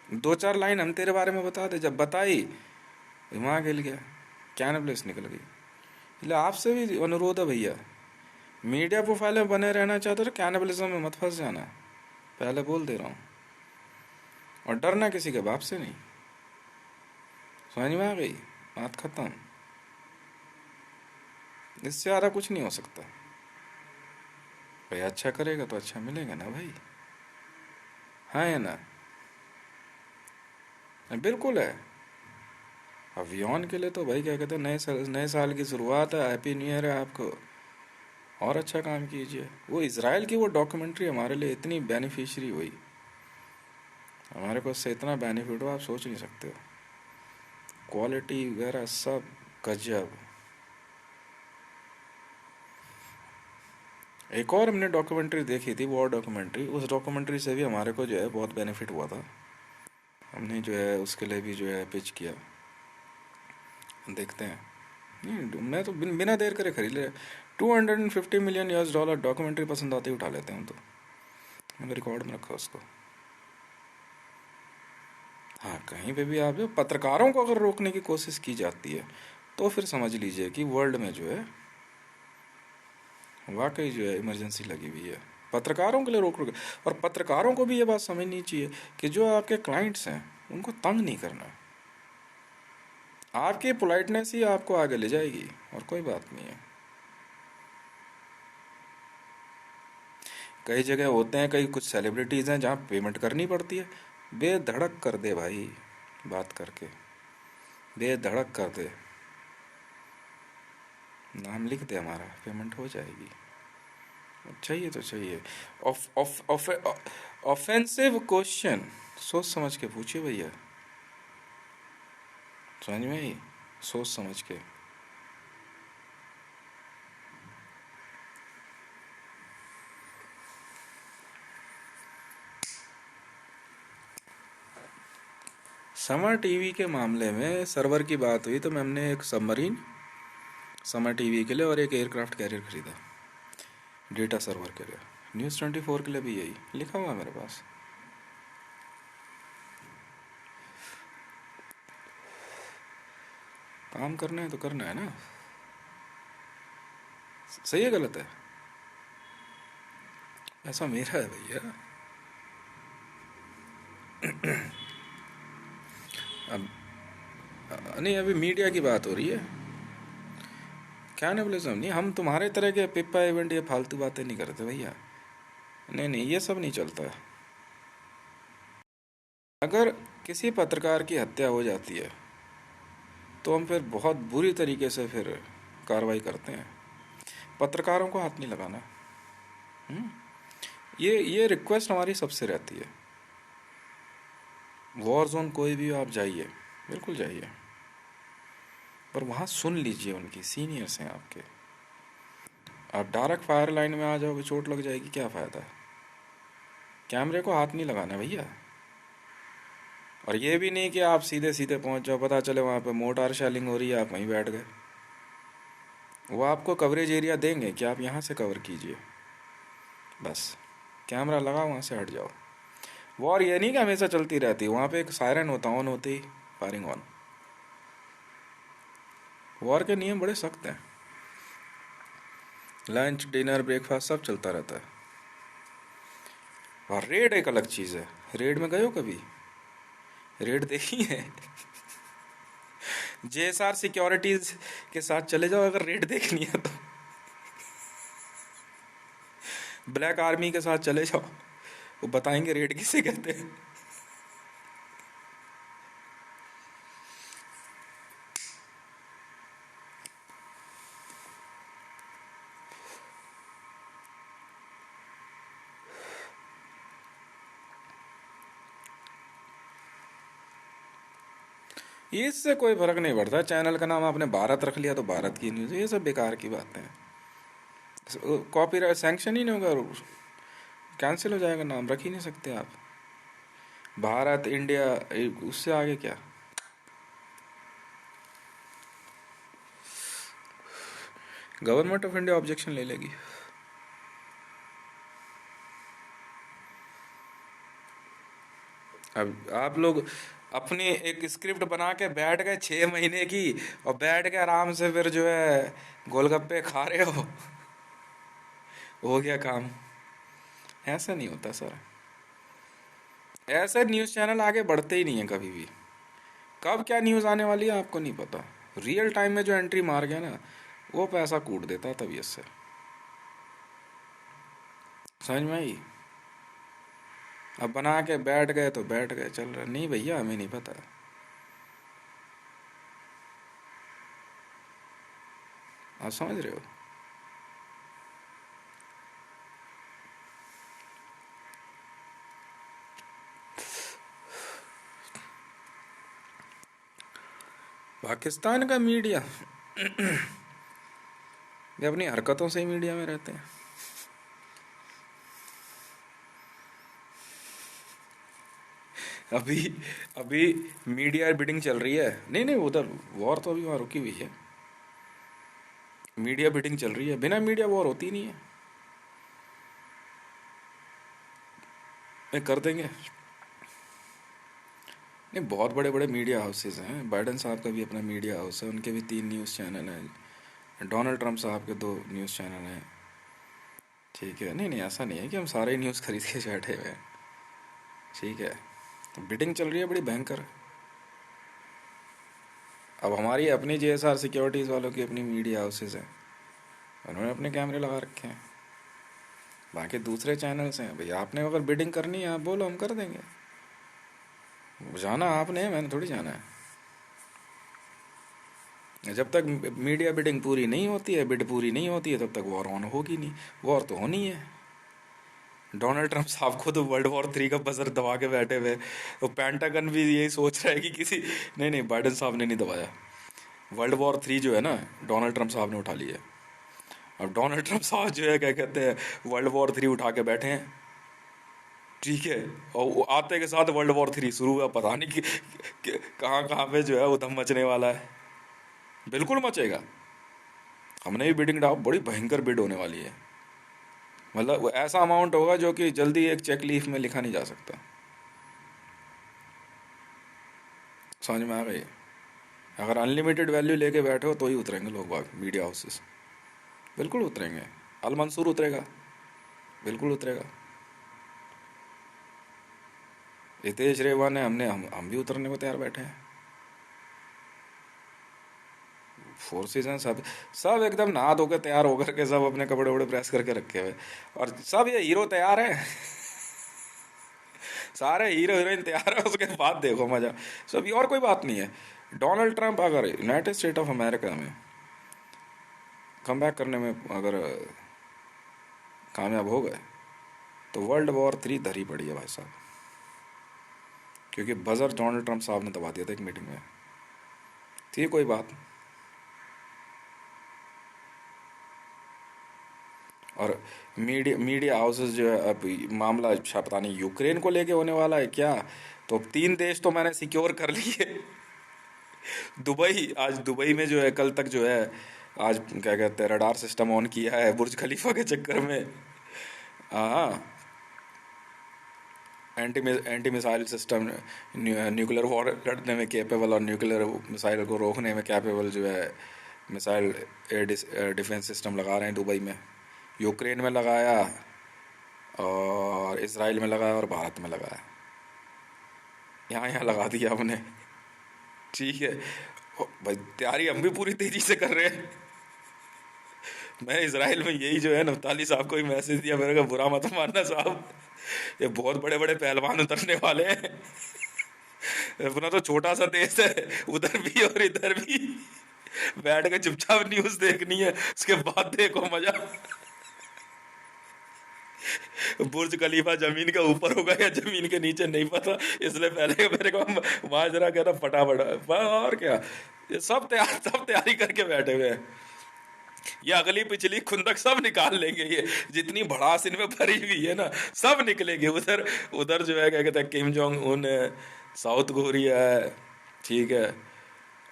दो चार लाइन हम तेरे बारे में बता दे, जब बताई दिमाग हिल गया, कैनबलिस निकल गई। इसलिए आपसे भी अनुरोध है भैया, मीडिया प्रोफाइल में बने रहना चाहते हो तो कैनबलिज्म में मत फंस जाना, पहले बोल दे रहा हूँ। और डरना किसी के बाप से नहीं, समझ में आ गई, बात खत्म। इससे ज़्यादा कुछ नहीं हो सकता। भाई अच्छा करेगा तो अच्छा मिलेगा ना भाई, हाँ है ना, बिल्कुल है। अभियान के लिए तो भाई क्या कहते हैं, नए साल की शुरुआत है, हैप्पी न्यू ईयर है आपको, और अच्छा काम कीजिए। वो इसराइल की वो डॉक्यूमेंट्री हमारे लिए इतनी बेनिफिशियरी हुई, हमारे को उससे इतना बेनिफिट हो आप सोच नहीं सकते हो, क्वालिटी वगैरह सब गजब। एक और हमने डॉक्यूमेंट्री देखी थी, वॉर डॉक्यूमेंट्री, उस डॉक्यूमेंट्री से भी हमारे को जो है बहुत बेनिफिट हुआ था। हमने जो है उसके लिए भी जो है पिच किया, देखते हैं। नहीं मैं तो बिना देर करे खरीद ले। $250 million डॉक्यूमेंट्री पसंद आते ही उठा लेते हैं हम तो, मैंने रिकॉर्ड में रखा उसको। हाँ, कहीं पे भी आप जो पत्रकारों को अगर रोकने की कोशिश की जाती है तो फिर समझ लीजिए कि वर्ल्ड में जो है वाकई जो है इमरजेंसी लगी हुई है। पत्रकारों के लिए रोक रोक। और पत्रकारों को भी ये बात समझनी चाहिए कि जो आपके क्लाइंट्स हैं उनको तंग नहीं करना। आपकी पोलाइटनेस ही आपको आगे ले जाएगी और कोई बात नहीं है। कई जगह होते हैं, कई कुछ सेलिब्रिटीज़ हैं जहाँ पेमेंट करनी पड़ती है। बेधड़क कर दे भाई, बात करके बेधड़क कर दे, नाम लिख दे, हमारा पेमेंट हो जाएगी। चाहिए तो चाहिए। ऑफेंसिव क्वेश्चन सोच समझ के पूछिए भैया, समझ में ही, सोच समझ के। समर टीवी के मामले में सर्वर की बात हुई तो मैंने एक सबमरीन समर टीवी के लिए और एक एयरक्राफ्ट कैरियर खरीदा डेटा सर्वर के लिए। News 24 के लिए भी यही लिखा हुआ है मेरे पास। काम करना है तो करना है ना। सही है गलत है? ऐसा मेरा है भैया। अब नहीं, अभी मीडिया की बात हो रही है। कैनिबलिज्म नहीं, हम तुम्हारे तरह के पिप्पा इवेंट या फालतू बातें नहीं करते भैया। नहीं नहीं, ये सब नहीं चलता। अगर किसी पत्रकार की हत्या हो जाती है तो हम फिर बहुत बुरी तरीके से फिर कार्रवाई करते हैं। पत्रकारों को हाथ नहीं लगाना। हम्म? ये रिक्वेस्ट हमारी सबसे रहती है। वॉर जोन कोई भी हो आप जाइए, बिल्कुल जाइए, पर वहाँ सुन लीजिए, उनकी सीनियर्स हैं आपके। आप डायरेक्ट फायर लाइन में आ जाओगे, चोट लग जाएगी, क्या फ़ायदा है। कैमरे को हाथ नहीं लगाना भैया। और ये भी नहीं कि आप सीधे सीधे पहुंच जाओ, पता चले वहाँ पे मोटार शेलिंग हो रही है, आप वहीं बैठ गए। वो आपको कवरेज एरिया देंगे कि आप यहाँ से कवर कीजिए, बस कैमरा लगा, वहाँ से हट जाओ। वॉर ये नहीं कि हमेशा चलती रहती, वहाँ पे एक सायरन होता, ऑन होते ही फायरिंग ऑन। वॉर के नियम बड़े सख्त हैं। लंच डिनर ब्रेकफास्ट सब चलता रहता है। और रेड एक अलग चीज़ है। रेड में गए हो कभी? रेड देखी है? JSR सिक्योरिटीज के साथ चले जाओ अगर रेड देखनी है तो। ब्लैक आर्मी के साथ चले जाओ, वो बताएंगे रेड किसे कहते हैं। इससे कोई फर्क नहीं पड़ता। चैनल का नाम आपने भारत रख लिया तो भारत की न्यूज़, ये सब बेकार की बातें हैं। कॉपीराइट सैंक्शन ही नहीं होगा, कैंसिल हो जाएगा, नाम रख ही नहीं सकते आप। भारत इंडिया, उससे आगे क्या। गवर्नमेंट ऑफ इंडिया ऑब्जेक्शन ले लेगी। अब आप लोग अपनी एक स्क्रिप्ट बना के बैठ गए 6 महीने की, और बैठ के आराम से फिर जो है गोलगप्पे खा रहे हो गया काम। ऐसा नहीं होता सर। ऐसे न्यूज़ चैनल आगे बढ़ते ही नहीं है कभी भी। कब क्या न्यूज़ आने वाली है आपको नहीं पता। रियल टाइम में जो एंट्री मार गया ना, वो पैसा कूट देता है तबीयत से। समझ में आई? अब बना के बैठ गए तो बैठ गए, चल रहा नहीं भैया, हमें नहीं पता। आप समझ रहे हो? पाकिस्तान का मीडिया ये अपनी हरकतों से ही मीडिया में रहते हैं। अभी अभी मीडिया बिडिंग चल रही है। नहीं नहीं, उधर वॉर तो अभी वहाँ रुकी हुई है। मीडिया बिडिंग चल रही है, बिना मीडिया वॉर होती नहीं है। कर देंगे। नहीं, बहुत बड़े बड़े मीडिया हाउसेज हैं। बाइडन साहब का भी अपना मीडिया हाउस है, उनके भी 3 न्यूज़ चैनल हैं। डोनाल्ड ट्रंप साहब के 2 न्यूज़ चैनल हैं। ठीक है, नहीं नहीं, ऐसा नहीं है कि हम सारे न्यूज़ खरीद के बैठे हुए हैं। ठीक है, बिडिंग चल रही है बड़ी भयंकर। अब हमारी अपनी JSR सिक्योरिटीज़ वालों की अपनी मीडिया हाउसेज हैं, उन्होंने अपने कैमरे लगा रखे हैं। बाकी दूसरे चैनल्स हैं, भाई आपने अगर बिडिंग करनी है आप बोलो, हम कर देंगे। जाना आपने है, मैंने थोड़ी जाना है। जब तक मीडिया बिडिंग पूरी नहीं होती है, बिड पूरी नहीं होती है, तब तक वॉर ऑन होगी नहीं। वॉर तो होनी है। डोनाल्ड ट्रंप साहब को तो वर्ल्ड वॉर 3 का बजर दबा के बैठे हुए। तो पेंटागन भी यही सोच रहा है कि किसी, नहीं नहीं, बाइडन साहब ने नहीं दबाया। वर्ल्ड वॉर 3 जो है ना, डोनाल्ड ट्रंप साहब ने उठा लिया। अब डोनाल्ड ट्रंप साहब जो है, क्या कहते हैं, वर्ल्ड वॉर 3 उठा के बैठे हैं। ठीक है, और वो आते के साथ वर्ल्ड वॉर 3 शुरू हुआ। पता नहीं कहाँ कहाँ पे जो है उधम मचने वाला है। बिल्कुल मचेगा। हमने भी बिडिंग डाल, बड़ी भयंकर बिड होने वाली है। मतलब वो ऐसा अमाउंट होगा जो कि जल्दी एक चेक लीफ में लिखा नहीं जा सकता। समझ में आ गई? अगर अनलिमिटेड वैल्यू लेके बैठे हो तो ही उतरेंगे लोग बाग मीडिया हाउसेस। बिल्कुल उतरेंगे। अल मंसूर उतरेगा, बिल्कुल उतरेगा। हितेश रेवा ने, हम भी उतरने को तैयार बैठे हैं। फोर्सेज हैं सब, सब एकदम नहा धो के तैयार होकर के, सब अपने कपड़े वपड़े प्रेस करके रखे हुए। और सब ये हीरो तैयार है। सारे हीरो हीरोइन तैयार है, उसके बाद देखो मजा। सब, और कोई बात नहीं है। डोनाल्ड ट्रंप अगर यूनाइटेड स्टेट ऑफ अमेरिका में कम बैक करने में अगर कामयाब हो गए तो वर्ल्ड वॉर 3 धरी पड़ी है भाई साहब। क्योंकि बजर डोनाल्ड ट्रंप साहब ने दबा दिया था एक मीटिंग में। थी कोई बात। और मीडिया हाउसेस जो है, अब मामला पता नहीं यूक्रेन को लेके होने वाला है क्या। तो 3 देश तो मैंने सिक्योर कर लिए। दुबई, आज दुबई में जो है, कल तक जो है, आज क्या कहते हैं, रडार सिस्टम ऑन किया है बुर्ज खलीफा के चक्कर में। हाँ, anti missile system, nuclear war लड़ने में कैपेबल, और न्यूक्लियर मिसाइल को रोकने में कैपेबल जो है मिसाइल एयर डिफेंस सिस्टम लगा रहे हैं दुबई में। यूक्रेन में लगाया, और इसराइल में लगाया, और भारत में लगाया। यहाँ यहाँ लगा दिया हमने। ठीक है, भाई तैयारी हम भी पूरी तेजी से कर रहे हैं। मैं इसराइल में यही जो है नफ्ताली साहब को ही मैसेज दिया, मेरे को बुरा मत मानना साहब, ये बहुत बड़े बड़े पहलवान उतरने वाले हैं। अपना तो छोटा सा देश है, उधर भी और इधर भी। बैठ के चुपचाप न्यूज देखनी है, उसके बाद देखो मजा। बुर्ज खलीफा जमीन के ऊपर होगा या जमीन के नीचे नहीं पता, इसलिए पहले मेरे को वहां जरा कहना फटाफट। और क्या, ये सब तैयारी करके बैठे हुए हैं। ये अगली पिछली खुंदक सब निकाल लेंगे, ये जितनी भड़ास इनमें भरी हुई है ना, सब निकलेगी। उधर उधर जो है, क्या कहते हैं, किम जोंग उन है, साउथ कोरिया है। ठीक है,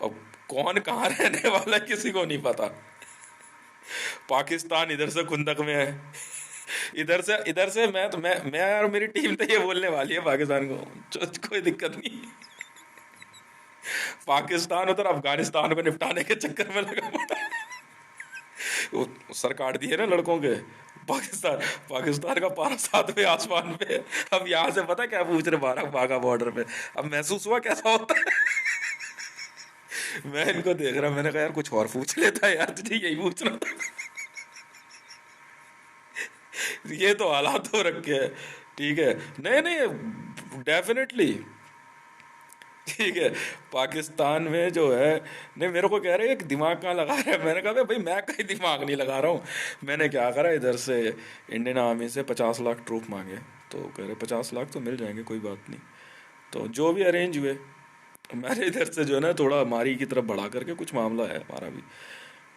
अब कौन कहाँ रहने वाला है किसी को नहीं पता। पाकिस्तान इधर से खुंदक में है, इधर से मैं और मेरी टीम तो ये बोलने वाली है पाकिस्तान को, कोई दिक्कत नहीं। पाकिस्तान उधर अफगानिस्तान को निपटाने के चक्कर में लगा पड़ा। वो सर काट दिए ना लड़कों के। पाकिस्तान पाकिस्तान का पारा 7वें आसमान पे। अब यहाँ से पता क्या पूछ रहे, 12 बाघा बॉर्डर पे। अब महसूस हुआ कैसा होता है। मैं इनको देख रहा, मैंने कहा यार कुछ और पूछ लेता यार, तुझे यही पूछना था। ये तो हालात हो रखे हैं। ठीक है, नहीं नहीं, डेफिनेटली। ठीक है, पाकिस्तान में जो है, नहीं मेरे को कह रहे हैं कि दिमाग कहाँ लगा रहा है। मैंने कहा भाई मैं कहीं दिमाग नहीं लगा रहा हूँ। मैंने क्या करा, इधर से इंडियन आर्मी से 50 लाख ट्रूप मांगे। तो कह रहे 50 लाख तो मिल जाएंगे, कोई बात नहीं। तो जो भी अरेंज हुए, मैंने इधर से जो है ना थोड़ा मारी की तरफ बढ़ा करके, कुछ मामला है हमारा भी,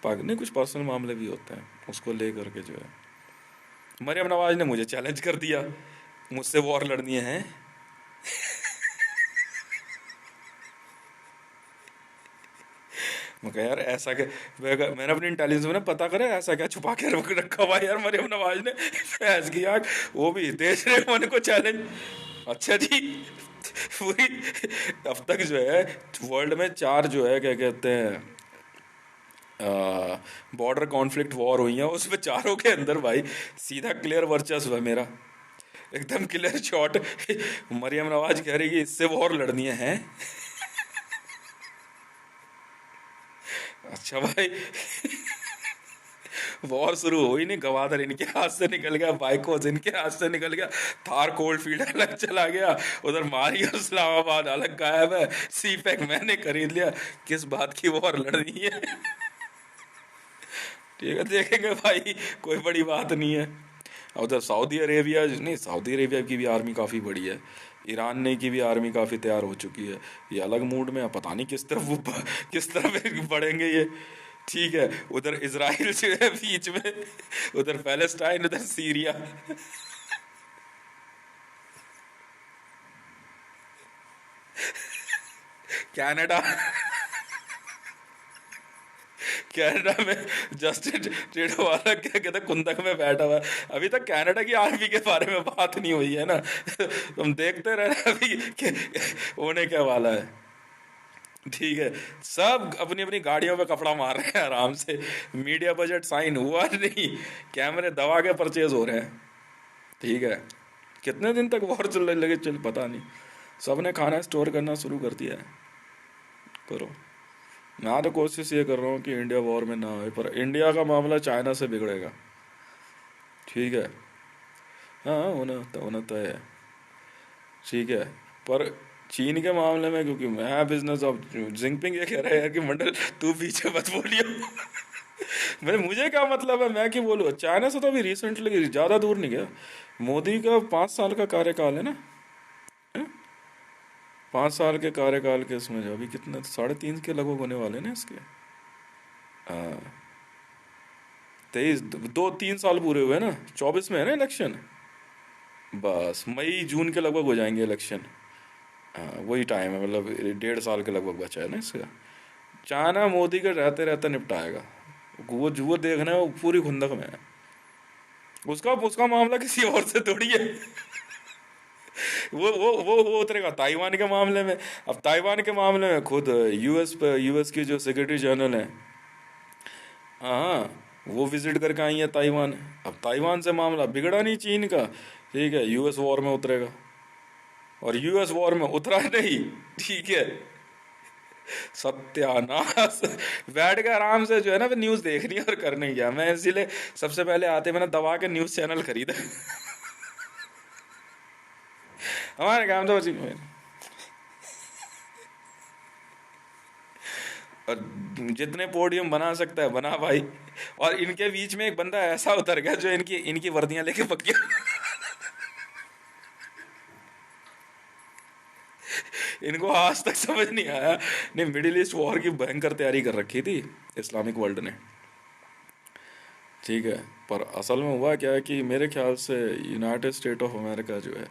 पाक नहीं, कुछ पर्सनल मामले भी होते हैं, उसको ले करके जो है, मरियम नवाज ने मुझे चैलेंज कर दिया, मुझसे वॉर लड़नी है। मैं कहा यार ऐसा क्या, मैंने अपनी इंटेलिजेंस में ना पता करे ऐसा क्या छुपा के रखा हुआ है यार मरियम नवाज ने। ऐस की आग, वो भी देश रेवान को चैलेंज। अच्छा जी, पूरी अब तक जो है वर्ल्ड में चार जो है क्या कहते हैं बॉर्डर कॉन्फ्लिक्ट वॉर हुई है, उसमें चारों के अंदर भाई सीधा क्लियर वर्चस्व है मेरा, एकदम क्लियर शॉट। मरियम नवाज कह रही कि इससे वॉर लड़नी है। अच्छा भाई, वॉर शुरू हो ही नहीं, गवादर इनके हाथ से निकल गया, बाइकोज इनके हाथ से निकल गया, थार कोल्ड फील्ड अलग चला गया, उधर मारी और इस्लामाबाद अलग गायब है, सी पैक मैंने खरीद लिया, किस बात की वॉर लड़नी है। ठीक है, देखेंगे भाई, कोई बड़ी बात नहीं है। और उधर सऊदी अरेबिया, नहीं सऊदी अरेबिया की भी आर्मी काफ़ी बड़ी है, ईरान ने की भी आर्मी काफ़ी तैयार हो चुकी है, ये अलग मूड में है, पता नहीं किस तरफ किस तरफ बढ़ेंगे ये। ठीक है, उधर इसराइल जो है बीच में, उधर पैलेस्टाइन, उधर सीरिया। कनाडा, कनाडा में जस्टिन ट्रूडो वाला क्या कहता है कुंदक में बैठा हुआ है। अभी तक कनाडा की आर्मी के बारे में बात नहीं हुई है ना। तुम देखते रहना अभी कि होने क्या वाला है। ठीक है, सब अपनी अपनी गाड़ियों पे कपड़ा मार रहे हैं आराम से, मीडिया बजट साइन हुआ नहीं, कैमरे दबा के परचेज हो रहे हैं। ठीक है, कितने दिन तक वॉर चलने लगे चल पता नहीं, सबने खाना स्टोर करना शुरू कर दिया है। करो, मैं तो कोशिश ये कर रहा हूँ कि इंडिया वॉर में ना आए, पर इंडिया का मामला चाइना से बिगड़ेगा। ठीक है, हाँ होना तय है। ठीक है, पर चीन के मामले में क्योंकि मैं बिजनेस ऑफ जिनपिंग ये कह रहे हैं कि मंडल तू पीछे मत बोलियो। मैंने, मुझे क्या मतलब है, मैं क्यों बोलूँ, चाइना से तो अभी रिसेंटली ज़्यादा दूर नहीं गया, मोदी का 5 साल का कार्यकाल है ना। हैं? 5 साल के कार्यकाल के इसमें जो अभी कितने 3.5 के लगभग होने वाले ना इसके। हाँ, 23, 2-3 साल पूरे हुए ना, 24 में है ना इलेक्शन। बस मई जून के लगभग हो जाएंगे इलेक्शन। हाँ वही टाइम है, मतलब 1.5 साल के लगभग बचा है ना इसका। चाइना मोदी के रहते रहते निपटाएगा, वो देखना है, वो पूरी खुंदक में है। उसका उसका मामला किसी और से थोड़ी है। वो उतरेगा ताइवान के मामले में। अब ताइवान के मामले में खुद यूएस की जो सेक्रेटरी जनरल है, हाँ वो विजिट करके आई है ताइवान। अब ताइवान से मामला बिगड़ा नहीं चीन का, ठीक है, यूएस वॉर में उतरेगा, और यूएस वॉर में उतरा नहीं। ठीक है, सत्यानाश। बैठ के आराम से जो है ना न्यूज देखनी है और करने गया मैं, इसीलिए सबसे पहले आते मैंने दबा के न्यूज चैनल खरीदा। हमारे काम तो उसी में। और जितने पोडियम बना सकता है बना भाई। और इनके बीच में एक बंदा ऐसा उतर गया जो इनकी इनकी वर्दियां लेके पक गया। इनको आज तक समझ नहीं आया। नहीं, मिडिल ईस्ट वॉर की भयंकर तैयारी कर रखी थी इस्लामिक वर्ल्ड ने। ठीक है, पर असल में हुआ क्या है कि मेरे ख्याल से यूनाइटेड स्टेट ऑफ अमेरिका जो है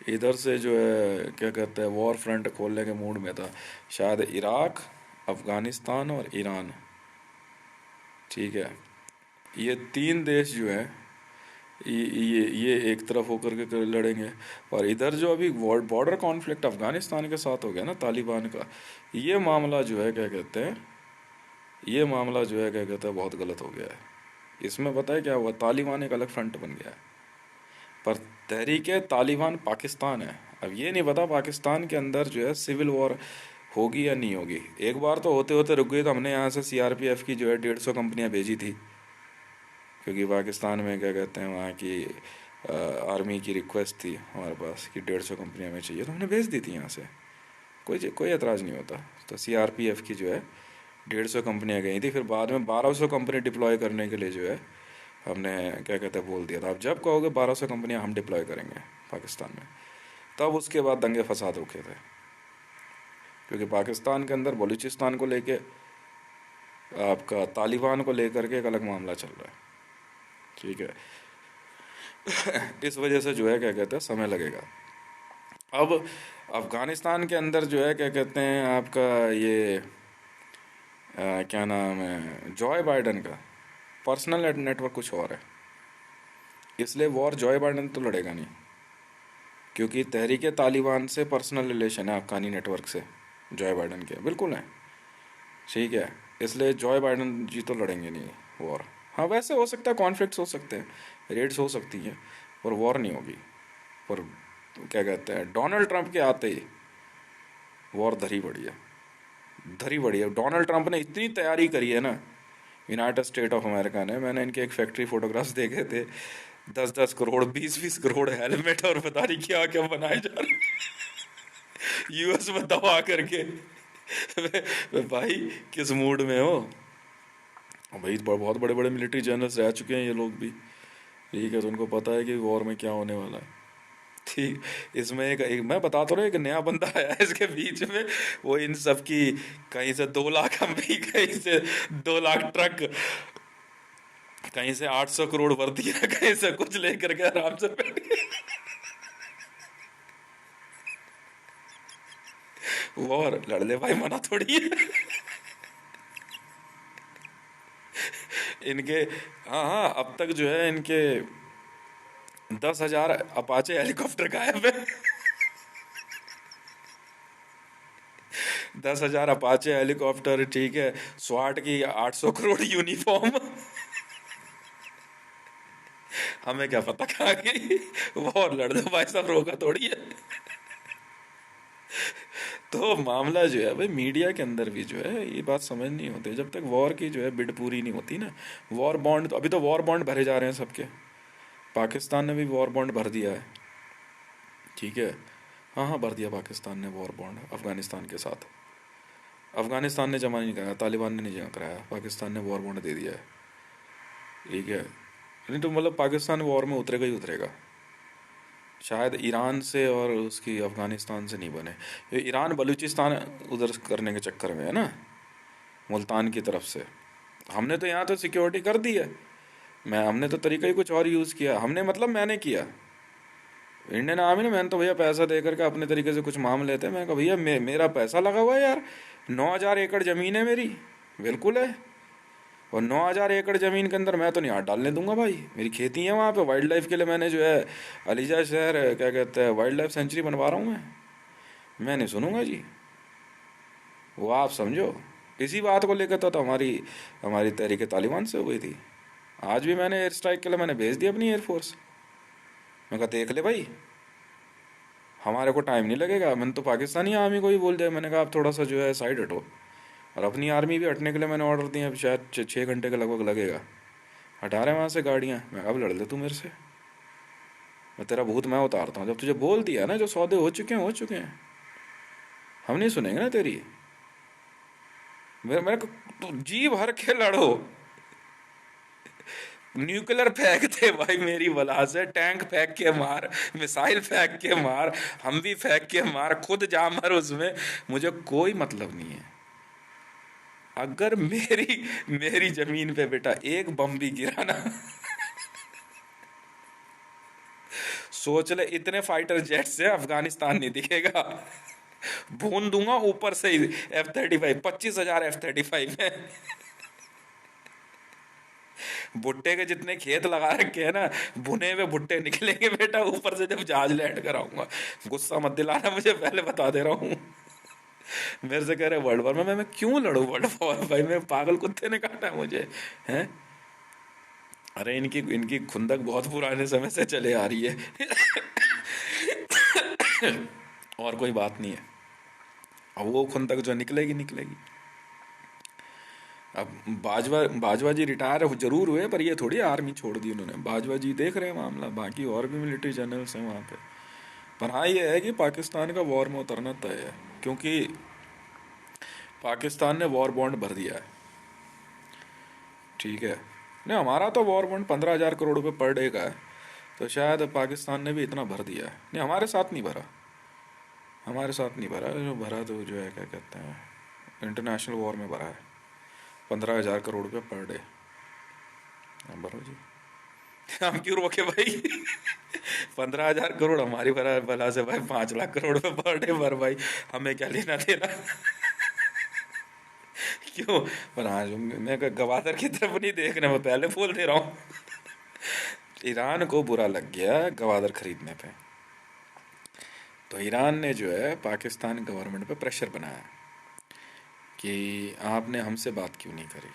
इधर से जो है क्या कहते हैं वॉर फ्रंट खोलने के मूड में था, शायद इराक, अफगानिस्तान और ईरान। ठीक है, ये 3 देश जो हैं ये एक तरफ होकर के लड़ेंगे। और इधर जो अभी बॉर्डर कॉन्फ्लिक्ट अफगानिस्तान के साथ हो गया ना तालिबान का, ये मामला जो है क्या कहते हैं, ये मामला जो है क्या कहते हैं बहुत गलत हो गया है। इसमें पता है क्या हुआ, तालिबान एक अलग फ्रंट बन गया है, पर तहरीक तालिबान पाकिस्तान है। अब ये नहीं पता पाकिस्तान के अंदर जो है सिविल वॉर होगी या नहीं होगी। एक बार तो होते होते रुक गई, तो हमने यहाँ से सीआरपीएफ की जो है 150 कंपनियाँ भेजी थी, क्योंकि पाकिस्तान में क्या कहते हैं वहाँ की आर्मी की रिक्वेस्ट थी हमारे पास कि 150 कंपनियाँ हमें चाहिए, तो हमने भेज दी थी यहाँ से, कोई कोई एतराज़ नहीं होता। तो सीआरपीएफ की जो है 150 कंपनियाँ गई थी, फिर बाद में 1200 कंपनी डिप्लॉय करने के लिए जो है हमने क्या कहते हैं बोल दिया था, अब जब कहोगे 1200 कंपनियाँ हम डिप्लॉय करेंगे पाकिस्तान में। तब उसके बाद दंगे फसाद रुके थे, क्योंकि पाकिस्तान के अंदर बलूचिस्तान को लेके आपका तालिबान को लेकर के एक अलग मामला चल रहा है। ठीक है, इस वजह से जो है क्या कहते हैं समय लगेगा। अब अफ़गानिस्तान के अंदर जो है क्या कहते हैं आपका ये क्या नाम है, जॉय बाइडन का पर्सनल नेटवर्क कुछ और है, इसलिए वॉर जॉय बाइडन तो लड़ेगा नहीं, क्योंकि तहरीक तालिबान से पर्सनल रिलेशन है हक्कानी नेटवर्क से, जॉय बाइडन के बिल्कुल है। ठीक है, इसलिए जॉय बाइडन जी तो लड़ेंगे नहीं वॉर। हाँ वैसे हो सकता है, कॉन्फ्लिक्ट्स हो सकते हैं, रेड्स हो सकती हैं, पर वॉर नहीं होगी। पर क्या कहते हैं, डोनाल्ड ट्रंप के आते ही वॉर धरी पड़ी है, धरी पड़ी है। डोनाल्ड ट्रंप ने इतनी तैयारी करी है ना, यूनाइटेड स्टेट ऑफ अमेरिका ने। मैंने इनके एक फैक्ट्री फोटोग्राफ्स देखे थे, 10-10 करोड़, 20-20 करोड़ हेलमेट और पता नहीं क्या क्या बनाए जा रहे यूएस में दबा करके। भाई किस मूड में हो भाई? बहुत बड़े बड़े मिलिट्री जनरल्स रह चुके हैं ये लोग भी। ठीक है, तो उनको पता है कि वॉर में क्या होने वाला है। ठीक, इसमें एक मैं बताता हूँ, एक नया बंदा आया है इसके बीच में। वो इन सब की कहीं से 2 लाख हम भी, कहीं से 2 लाख ट्रक, कहीं से 800 करोड़ वर्दियां, कहीं से कुछ लेकर के आराम से बैठ गए। वॉर लड़ ले भाई, मना थोड़ी है इनके। हाँ हाँ, अब तक जो है इनके 10,000 अपाचे हेलीकॉप्टर गायब है। 10,000 अपाचे हेलीकॉप्टर, ठीक है, स्वाट की 800 करोड़ यूनिफॉर्म। हमें क्या पता कहाँ गई। वॉर लड़ दो भाई साहब, रोका थोड़ी है। तो मामला जो है भाई, मीडिया के अंदर भी जो है ये बात समझ नहीं होती जब तक वॉर की जो है बिड पूरी नहीं होती ना। वॉर बॉन्ड तो अभी तो वॉर बॉन्ड भरे जा रहे हैं सबके। पाकिस्तान ने भी वॉर बॉन्ड भर दिया है। ठीक है, हाँ हाँ भर दिया पाकिस्तान ने वॉर बॉन्ड अफगानिस्तान के साथ। अफगानिस्तान ने जमा नहीं कराया, तालिबान ने नहीं जमा कराया, पाकिस्तान ने वॉर बॉन्ड दे दिया है। ठीक है, नहीं तो मतलब पाकिस्तान वॉर में उतरेगा ही उतरेगा। शायद ईरान से और उसकी अफगानिस्तान से नहीं बने। ये ईरान बलूचिस्तान उधर करने के चक्कर में है ना, मुल्तान की तरफ से। हमने तो यहाँ तो सिक्योरिटी कर दी है। हमने तो तरीका ही कुछ और यूज़ किया, हमने मतलब मैंने किया। इंडियन आर्मी ने, मैंने तो भैया पैसा दे करके अपने तरीके से कुछ माम लेते हैं। मैंने कहा भैया मेरा पैसा लगा हुआ है यार, 9,000 एकड़ ज़मीन है मेरी, बिल्कुल है। और 9,000 एकड़ ज़मीन के अंदर मैं तो नहीं हाथ डालने दूंगा भाई। मेरी खेती है वहाँ पे, वाइल्ड लाइफ के लिए मैंने जो है अलीजा शहर क्या कहते हैं वाइल्ड लाइफ सेंचुरी बनवा रहा हूँ मैं नहीं सुनूंगा जी। वो आप समझो, इसी बात को लेकर तो हमारी हमारी तहरीक तालिबान से हो गई थी। आज भी मैंने एयर स्ट्राइक के लिए मैंने भेज दिया अपनी एयरफोर्स। मैं कहा देख ले भाई, हमारे को टाइम नहीं लगेगा। मैंने तो पाकिस्तानी आर्मी को ही बोल दिया, मैंने कहा आप थोड़ा सा जो है साइड हटो। और अपनी आर्मी भी हटने के लिए मैंने ऑर्डर दिए, अब शायद 6 घंटे के लगभग लगेगा। हटा रहे हैं वहाँ से गाड़ियाँ। मैं अब लड़ ले तू मेरे से, मैं तेरा भूत मैं उतारता हूँ। जब तुझे बोल दिया ना, जो सौदे हो चुके हैं हो चुके हैं, हम नहीं सुनेंगे ना तेरी। मेरे को तो जी भर के लड़ो। न्यूक्लियर फेंक दे भाई मेरी बला से, टैंक फेंक के मार, मिसाइल फेंक के मार, हम भी फेंक के मार, खुद जा मर उसमें, मुझे कोई मतलब नहीं है। अगर मेरी मेरी जमीन पे बेटा एक बम भी गिरा ना, सोच ले इतने फाइटर जेट से अफगानिस्तान नहीं दिखेगा। भून दूंगा ऊपर से ही F-35, 25,000 F-35 है। भुट्टे के जितने खेत लगा रखे हैं ना, भुने हुए भुट्टे निकलेंगे बेटा ऊपर से जब जहाज लैंड कराऊंगा। गुस्सा मत दिलाना मुझे, पहले बता दे रहा हूँ। मेरे से कह रहे वर्ल्ड वॉर में, मैं क्यों लड़ू वर्ल्ड वॉर भाई? मैं पागल कुत्ते ने काटा मुझे हैं? अरे इनकी इनकी खुंदक बहुत पुराने समय से चले आ रही है। और कोई बात नहीं है। अब वो खुंदक जो निकलेगी निकलेगी। अब बाजवा बाजवा जी रिटायर जरूर हुए, पर ये थोड़ी आर्मी छोड़ दी उन्होंने। बाजवा जी देख रहे हैं मामला, बाकी और भी मिलिट्री जनरल्स हैं वहाँ पे। पर हाँ ये है कि पाकिस्तान का वॉर में उतरना तय है, क्योंकि पाकिस्तान ने वॉर बॉन्ड भर दिया है। ठीक है, नहीं हमारा तो वॉर बॉन्ड 15,000 करोड़ रुपये पर डे का है, तो शायद पाकिस्तान ने भी इतना भर दिया है। नहीं हमारे साथ नहीं भरा, हमारे साथ नहीं भरा। जो भरा तो जो है क्या कहते हैं इंटरनेशनल वॉर में भरा है, 15,000 करोड़ रुपये पर डे। भरो जी। हम क्यों रोके भाई? 15,000 करोड़ हमारी भरा भला से भाई, 5 लाख करोड़ रुपये पर डे भर भाई, हमें क्या लेना देना। क्यों? पर हाँ मैं गवादर की तरफ नहीं देख रहा, मैं पहले बोल दे रहा हूँ। ईरान को बुरा लग गया गवादर खरीदने पे। तो ईरान ने जो है पाकिस्तान गवर्नमेंट पे प्रेशर बनाया कि आपने हमसे बात क्यों नहीं करी।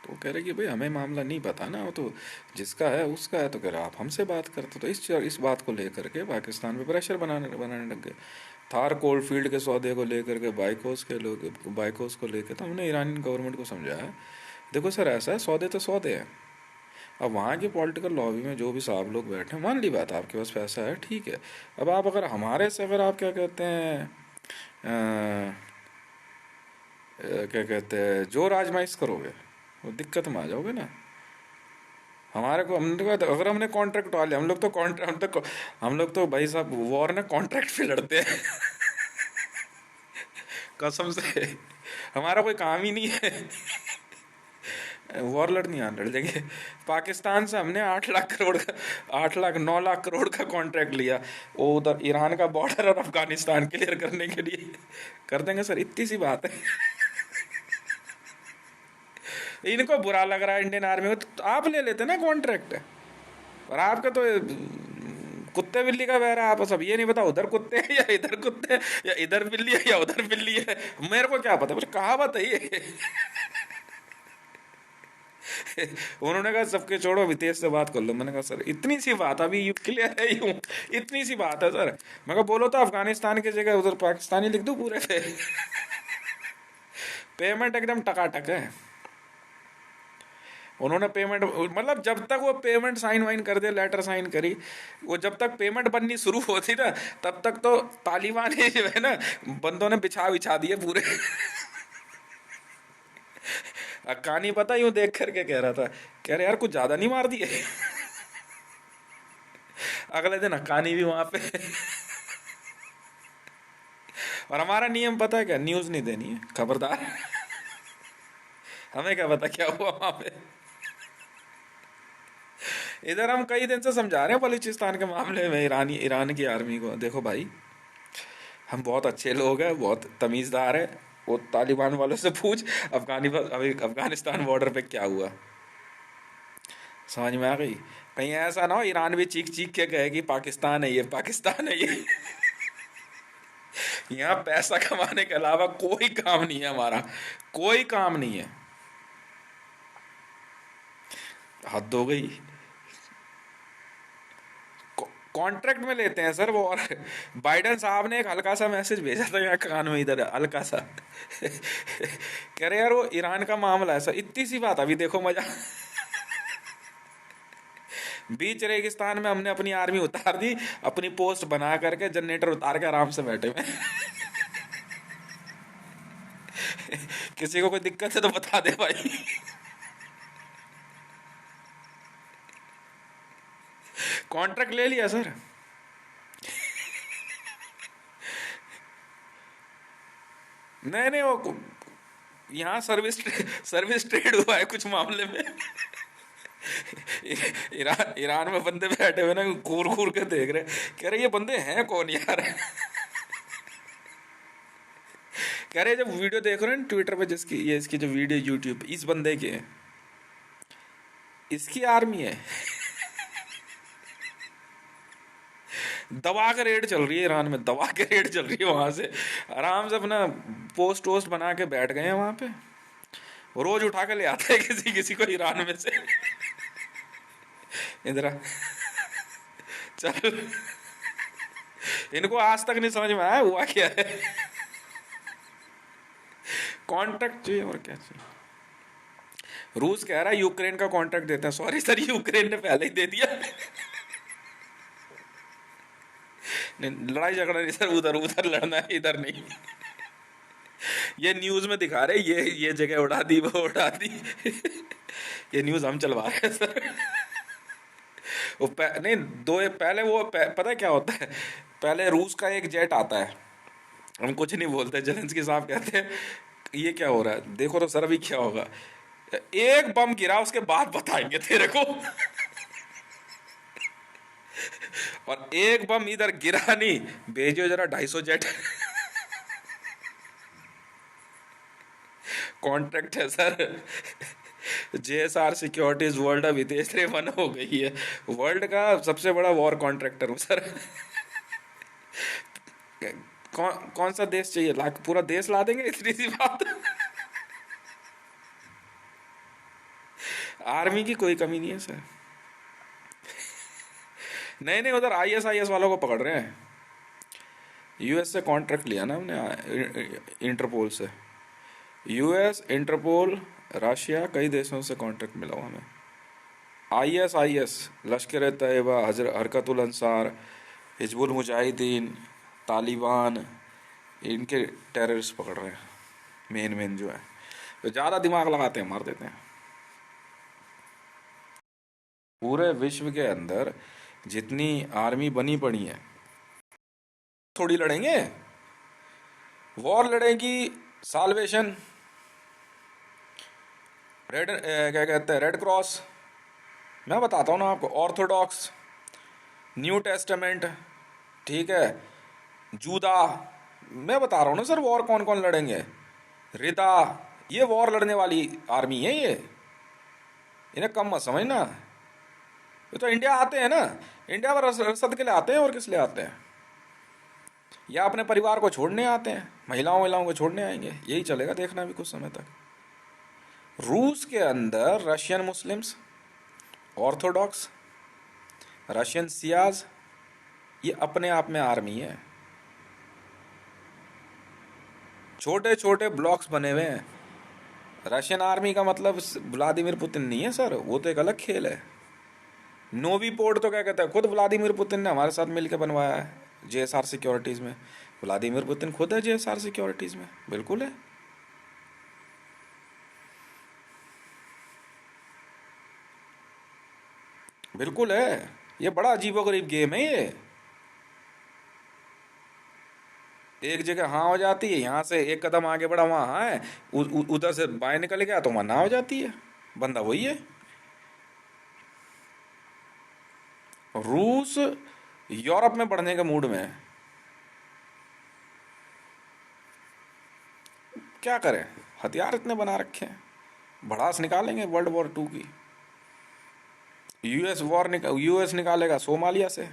तो वो कह रहे कि भाई हमें मामला नहीं पता ना, वो तो जिसका है उसका है, तो कह रहे आप हमसे बात करते। तो इस बात को लेकर के पाकिस्तान पे प्रेशर बनाने बनाने लग गए। थार कोल्ड फील्ड के सौदे को लेकर के, बाइकोस को लेकर, तो हमने ईरानी गवर्नमेंट को समझाया देखो सर ऐसा है, सौदे तो सौदे हैं। अब वहाँ की पॉलिटिकल लॉबी में जो भी साहब लोग बैठे हैं, मान ली बात आपके पास पैसा है ठीक है। अब आप अगर हमारे से अगर आप क्या कहते हैं क्या कहते हैं जोर आजमाइश करोगे, वो दिक्कत में आ जाओगे ना। हमारे को हमने कहा अगर हमने कॉन्ट्रैक्ट वाले, हम लोग तो कॉन्ट्रैक्ट, हम लोग तो भाई साहब वॉर ने कॉन्ट्रैक्ट पे लड़ते हैं कसम से हमारा कोई काम ही नहीं है वॉर लड़नी आ लड़ लेंगे। पाकिस्तान से हमने 8 लाख करोड़ का, 8 लाख 9 लाख करोड़ का कॉन्ट्रैक्ट लिया, वो उधर ईरान का बॉर्डर और अफगानिस्तान क्लियर करने के लिए कर देंगे सर, इतनी सी बात है इनको बुरा लग रहा है इंडियन आर्मी को, तो आप ले लेते ना कॉन्ट्रैक्ट। और आपका तो कुत्ते बिल्ली का बहरा, आप सब ये नहीं पता उधर कुत्ते हैं या इधर कुत्ते हैं, या इधर बिल्ली है या उधर बिल्ली है, मेरे को क्या पता, मुझे कहावत है ये उन्होंने कहा सबके छोड़ो विदेश से बात कर लो। मैंने कहा सर इतनी सी बात, अभी यू क्लियर है यूं, इतनी सी बात है सर। मैं कहा बोलो तो अफगानिस्तान की जगह उधर पाकिस्तानी लिख दो पूरे पे पेमेंट एकदम टकाटक है। उन्होंने पेमेंट मतलब जब तक वो पेमेंट साइन वाइन कर दे, लेटर साइन करी, वो जब तक पेमेंट बननी शुरू होती ना तब तक तो तालिबान ही जो है ना बंदों ने बिछा बिछा दिए पूरे कहानी पता यूं देख करके कह रहा था, कह रहे यार कुछ ज्यादा नहीं मार दिए अगले दिन हक्कानी भी वहां पे और हमारा नियम पता है क्या, न्यूज नहीं देनी है, खबरदार हमें क्या पता क्या हुआ वहां पे। इधर हम कई दिन से समझा रहे हैं बलूचिस्तान के मामले में ईरान की आर्मी को, देखो भाई हम बहुत अच्छे लोग हैं, बहुत तमीजदार है, वो तालिबान वालों से पूछ अफगानिस्तान बॉर्डर पे क्या हुआ, समझ में आ गई। कहीं ऐसा ना हो ईरान भी चीख चीख के कहे कि पाकिस्तान है ये, पाकिस्तान है ये यहाँ पैसा कमाने के अलावा कोई काम नहीं है हमारा, कोई काम नहीं है, हद हो गई। कॉन्ट्रैक्ट में लेते हैं सर वो। और बाइडन साहब ने एक हल्का सा मैसेज भेजा था यहाँ कान में, इधर हल्का सा कह रहे यार वो ईरान का मामला है सर, इतनी सी बात, अभी देखो मजा बीच रेगिस्तान में हमने अपनी आर्मी उतार दी, अपनी पोस्ट बना करके जनरेटर उतार के आराम से बैठे हुए किसी को कोई दिक्कत है तो बता दे भाई कॉन्ट्रैक्ट ले लिया सर नहीं नहीं, वो यहाँ सर्विस ट्रेड हुआ है कुछ मामले में ईरान में बंदे बैठे हुए ना घूर घूर के देख रहे, कह रहे ये बंदे हैं कौन यार कह रहे जब वीडियो देख रहे हैं ट्विटर पे, जिसकी ये इसकी जो वीडियो यूट्यूब इस बंदे की है, इसकी आर्मी है दबा के रेड चल रही है ईरान में, दबा के रेड चल रही है वहां से, आराम से अपना पोस्ट वोस्ट बना के बैठ गए हैं वहां पे, रोज उठा के ले आते हैं किसी किसी को ईरान में से इधर चल, इनको आज तक नहीं समझ में आया हुआ क्या है कॉन्ट्रैक्ट चाहिए और क्या चाहिए। रूस कह रहा है यूक्रेन का कॉन्ट्रैक्ट देते हैं, सॉरी सर यूक्रेन ने पहले ही दे दिया लड़ाई झगड़ा नहीं सर, उधर उधर लड़ना है, इधर नहीं ये न्यूज में दिखा रहे ये जगह उड़ा दी वो उड़ा दी ये न्यूज हम चलवा रहे हैं सर वो नहीं पहले वो पता क्या होता है, पहले रूस का एक जेट आता है, हम कुछ नहीं बोलते, जेलेंस्की साहब कहते हैं ये क्या हो रहा है, देखो तो सर अभी क्या होगा, एक बम गिरा उसके बाद बताएंगे तेरे को और एक बम इधर गिरा नहीं, भेजो जरा 250 जेट कॉन्ट्रैक्ट है सर JSR सिक्योरिटीज वर्ल्ड विदेश वन हो गई है, वर्ल्ड का सबसे बड़ा वॉर कॉन्ट्रैक्टर हूँ सर कौन कौन सा देश चाहिए? ला पूरा देश ला देंगे, इतनी सी बात। आर्मी की कोई कमी नहीं है सर। नहीं नहीं, उधर आईएसआईएस वालों को पकड़ रहे हैं। यूएस से कॉन्ट्रैक्ट लिया ना हमने, इंटरपोल से। यूएस, इंटरपोल, रशिया, कई देशों से कॉन्ट्रैक्ट मिला हुआ हमें। आईएसआईएस, लश्कर ए तैयबा, हरकतुल अंसार, हिजबुल मुजाहिदीन, तालिबान, इनके टेररिस्ट पकड़ रहे हैं, मेन मेन जो है। तो ज़्यादा दिमाग लगाते हैं, मार देते हैं। पूरे विश्व के अंदर जितनी आर्मी बनी पड़ी है, थोड़ी लड़ेंगे। वॉर लड़ेगी साल्वेशन, क्या कहते हैं, रेड क्रॉस, मैं बताता हूँ ना आपको, ऑर्थोडॉक्स, न्यू टेस्टामेंट, ठीक है, जूदा। मैं बता रहा हूँ ना सर, वॉर कौन कौन लड़ेंगे। रिदा, ये वॉर लड़ने वाली आर्मी है ये, इन्हें कम मत समझना। ये तो इंडिया आते हैं ना, इंडिया पर रसद के लिए आते हैं, और किस लिए आते हैं? या अपने परिवार को छोड़ने आते हैं, महिलाओं को छोड़ने आएंगे, यही चलेगा देखना भी कुछ समय तक। रूस के अंदर Russian Muslims, Orthodox, Russian Ciaz, ये अपने आप में आर्मी है। छोटे छोटे ब्लॉक्स बने हुए हैं। रशियन आर्मी का मतलब व्लादिमीर पुतिन नहीं है सर, वो तो एक अलग खेल है। नोवी पोर्ट तो क्या कहता है, खुद व्लादिमीर पुतिन ने हमारे साथ मिलकर बनवाया है जेएसआर सिक्योरिटीज में। व्लादिमीर पुतिन खुद है जेएसआर सिक्योरिटीज में, बिल्कुल है। बिल्कुल है, ये बड़ा अजीबोगरीब गेम है ये। एक जगह हाँ हो जाती है, यहाँ से एक कदम आगे बढ़ा वहाँ हाँ है, उधर से बाएं निकल गया तो वहाँ ना हो जाती है। बंदा वही है। रूस यूरोप में बढ़ने के मूड में है। क्या करें, हथियार इतने बना रखे हैं, भड़ास निकालेंगे वर्ल्ड वॉर 2 की। यूएस निकालेगा सोमालिया से।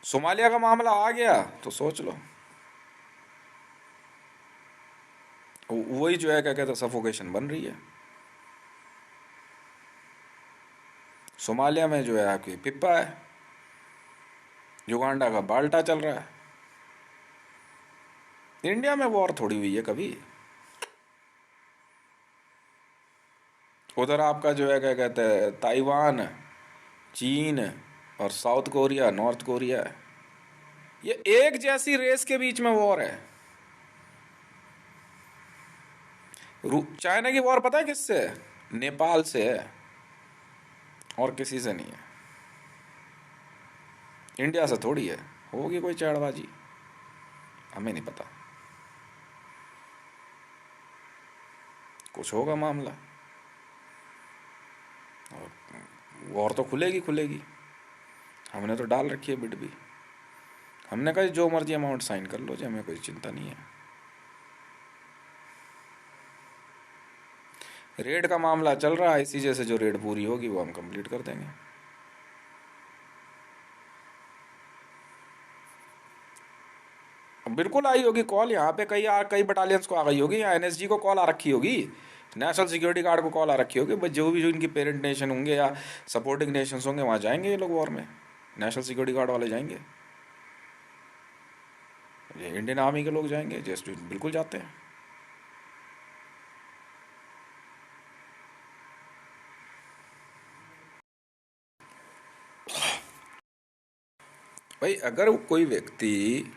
सोमालिया का मामला आ गया तो सोच लो, वही जो है क्या कहते हैं, सफोकेशन बन रही है। सोमालिया में जो है आपकी पिप्पा है, युगांडा का बाल्टा चल रहा है। इंडिया में वॉर थोड़ी हुई है कभी। उधर आपका जो है क्या कहते हैं, ताइवान, चीन और साउथ कोरिया, नॉर्थ कोरिया, ये एक जैसी रेस के बीच में वॉर है। चाइना की वॉर पता है किससे है? नेपाल से है, और किसी से नहीं है। इंडिया से थोड़ी है। होगी कोई चाड़बाजी, हमें नहीं पता, कुछ होगा मामला। और वॉर तो खुलेगी खुलेगी, हमने तो डाल रखी है बिड भी। हमने कहा जो मर्जी अमाउंट साइन कर लो जी, हमें कोई चिंता नहीं है। रेड का मामला चल रहा है, इसी जैसे जो रेड पूरी होगी वो हम कंप्लीट कर देंगे। बिल्कुल आई होगी कॉल, यहाँ पे कई बटालियंस को आ गई होगी, या एनएसजी को कॉल आ रखी होगी, नेशनल सिक्योरिटी गार्ड को कॉल आ रखी होगी। बस जो इनकी पेरेंट नेशन होंगे या सपोर्टिंग नेशंस होंगे, वहाँ जाएंगे ये लोग वॉर में, नेशनल सिक्योरिटी गार्ड वाले जाएंगे, ये इंडियन आर्मी के लोग जाएंगे, जैसे बिल्कुल जाते हैं। भाई अगर कोई व्यक्ति,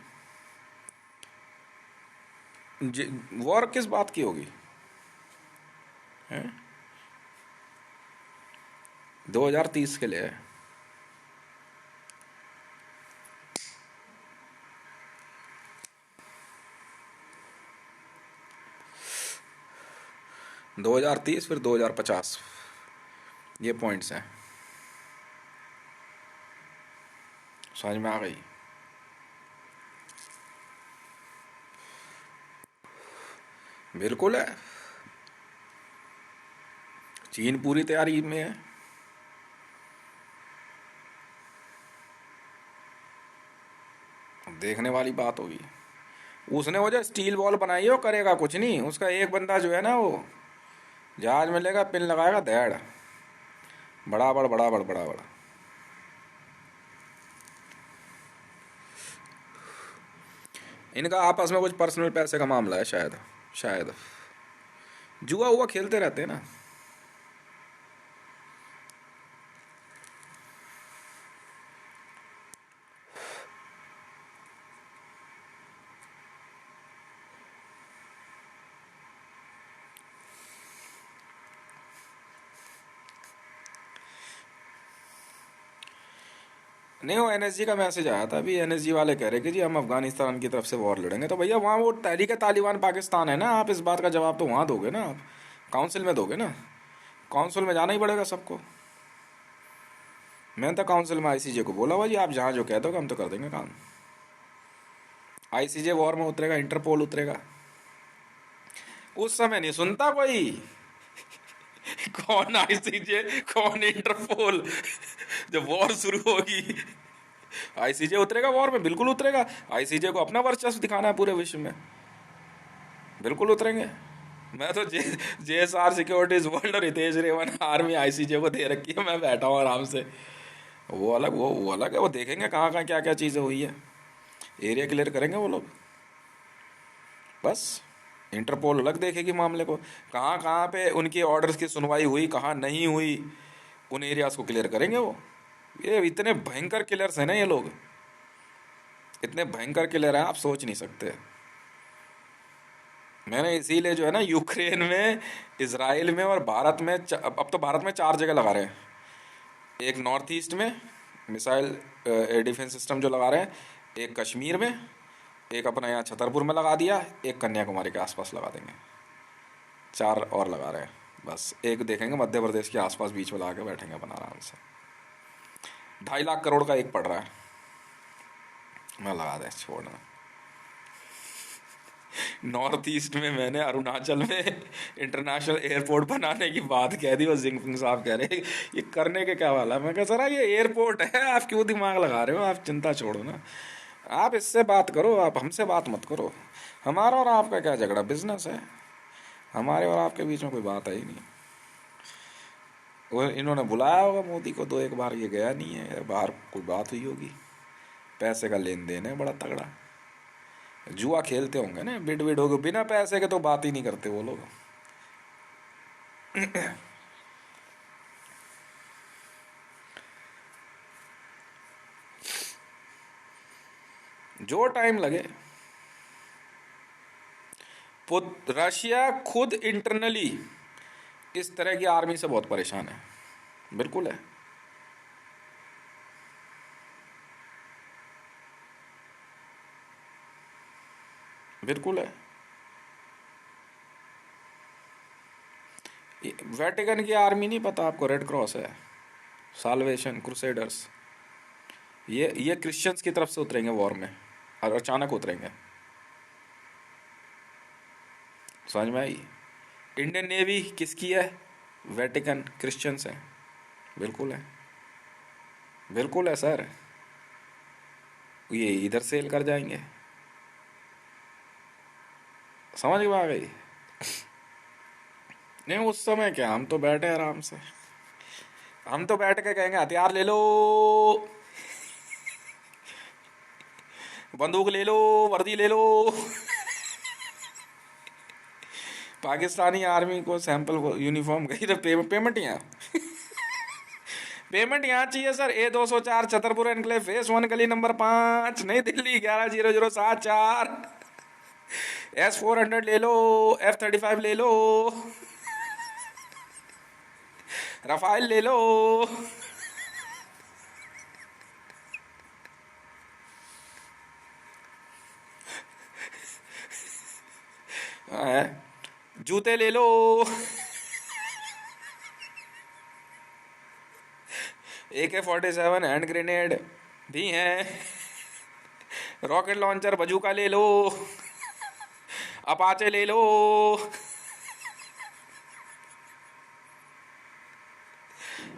वॉर किस बात की होगी हैं? 2030 के लिए है। दो हजार तीस फिर 2050, ये पॉइंट्स हैं, समझ में आ गई? बिल्कुल है, चीन पूरी तैयारी में है। देखने वाली बात होगी। उसने वो जो स्टील बॉल बनाई है वो करेगा कुछ नहीं, उसका एक बंदा जो है ना वो जहाज में लेगा, पिन लगाएगा, दैड़ बड़ा बड़ा बड़ा बड़ा बड़ा। इनका आपस में कुछ पर्सनल पैसे का मामला है शायद, शायद जुआ हुआ खेलते रहते हैं ना। नहीं, वो एनएसजी का मैसेज आया था अभी, एनएसजी वाले कह रहे कि जी हम अफगानिस्तान की तरफ से वॉर लड़ेंगे। तो भैया वहाँ वो तहरीक तालिबान पाकिस्तान है ना, आप इस बात का जवाब तो वहाँ दोगे ना, आप काउंसिल में दोगे ना, काउंसिल में जाना ही पड़ेगा सबको। मैंने तो काउंसिल में आईसीजे को बोला हुआ जी आप जहाँ जो कह दोगे हम तो कर देंगे काम। आईसीजे वॉर में उतरेगा, इंटरपोल उतरेगा। उस समय नहीं सुनता कोई। कौन आईसीजे, कौन इंटरपोल। जब वॉर शुरू होगी आईसीजे उतरेगा वॉर में, बिल्कुल उतरेगा। आईसीजे को अपना वर्चस्व दिखाना है पूरे विश्व में, बिल्कुल उतरेंगे। मैं तो जेएसआर सिक्योरिटीज वर्ल्ड और हितेश रेवन आर्मी आईसीजे को दे रखी है, मैं बैठा हूँ आराम से। वो अलग, वो अलग है, वो देखेंगे कहाँ कहाँ क्या क्या चीज़ें हुई है, एरिया क्लियर करेंगे वो लोग बस। इंटरपोल अलग देखेगी मामले को, कहाँ कहाँ पे उनकी ऑर्डर्स की सुनवाई हुई, कहाँ नहीं हुई, उन एरियाज को क्लियर करेंगे वो। ये इतने भयंकर किलर्स हैं ना ये लोग, इतने भयंकर किलर हैं आप सोच नहीं सकते। मैंने इसीलिए जो है ना यूक्रेन में, इसराइल में और भारत में अब तो भारत में 4 जगह लगा रहे हैं। एक नॉर्थ ईस्ट में मिसाइल एयर डिफेंस सिस्टम जो लगा रहे हैं, एक कश्मीर में, एक अपना यहाँ छतरपुर में लगा दिया, एक कन्याकुमारी के आसपास लगा देंगे। 4 और लगा रहे हैं बस। एक देखेंगे मध्य प्रदेश के आसपास बीच में लगा के बैठेंगे अपन आराम से। 2.5 लाख करोड़ का एक पड़ रहा है, मैं लगा दे छोड़ना। नॉर्थ ईस्ट में मैंने अरुणाचल में इंटरनेशनल एयरपोर्ट बनाने की बात कह दी, वो जिंगपिंग साहब कह रहे ये करने के क्या वाला। मैं कह सर ये एयरपोर्ट है, आप क्यों दिमाग लगा रहे हो, आप चिंता छोड़ो ना, आप इससे बात करो, आप हमसे बात मत करो। हमारा और आपका क्या झगड़ा, बिजनेस है, हमारे और आपके बीच में कोई बात है ही नहीं। वो इन्होंने बुलाया होगा मोदी को 2 एक बार, ये गया नहीं है, बाहर कोई बात हुई होगी, पैसे का लेन देन है बड़ा तगड़ा। जुआ खेलते होंगे ना, बिड बिड होगे, बिना पैसे के तो बात ही नहीं करते वो लोग। जो टाइम लगे। रशिया खुद इंटरनली इस तरह की आर्मी से बहुत परेशान है, बिल्कुल है। बिल्कुल है। वेटिकन की आर्मी नहीं पता आपको, रेड क्रॉस है, साल्वेशन क्रूसेडर्स। ये क्रिश्चियंस की तरफ से उतरेंगे वॉर में, और अचानक उतरेंगे, समझ में आई। इंडियन नेवी किसकी है, वेटिकन क्रिश्चियंस है, बिल्कुल है, बिल्कुल है सर। ये इधर सेल कर जाएंगे, समझ में आ गई। नहीं उस समय क्या, हम तो बैठे आराम से, हम तो बैठ के कहेंगे हथियार ले लो, बंदूक ले लो, वर्दी ले लो। पाकिस्तानी आर्मी को सैंपल यूनिफॉर्म गई तो पेमेंट यहाँ, पेमेंट यहाँ चाहिए sir. A204 Chhatarpur enclave face 1 गली नंबर 5 नई दिल्ली 110074। S-400 ले लो, F-35 ले लो, रफाइल ले लो। जूते ले लो, AK-47 हैंड ग्रेनेड भी हैं, रॉकेट लॉन्चर बजूका ले लो, अपाचे ले लो,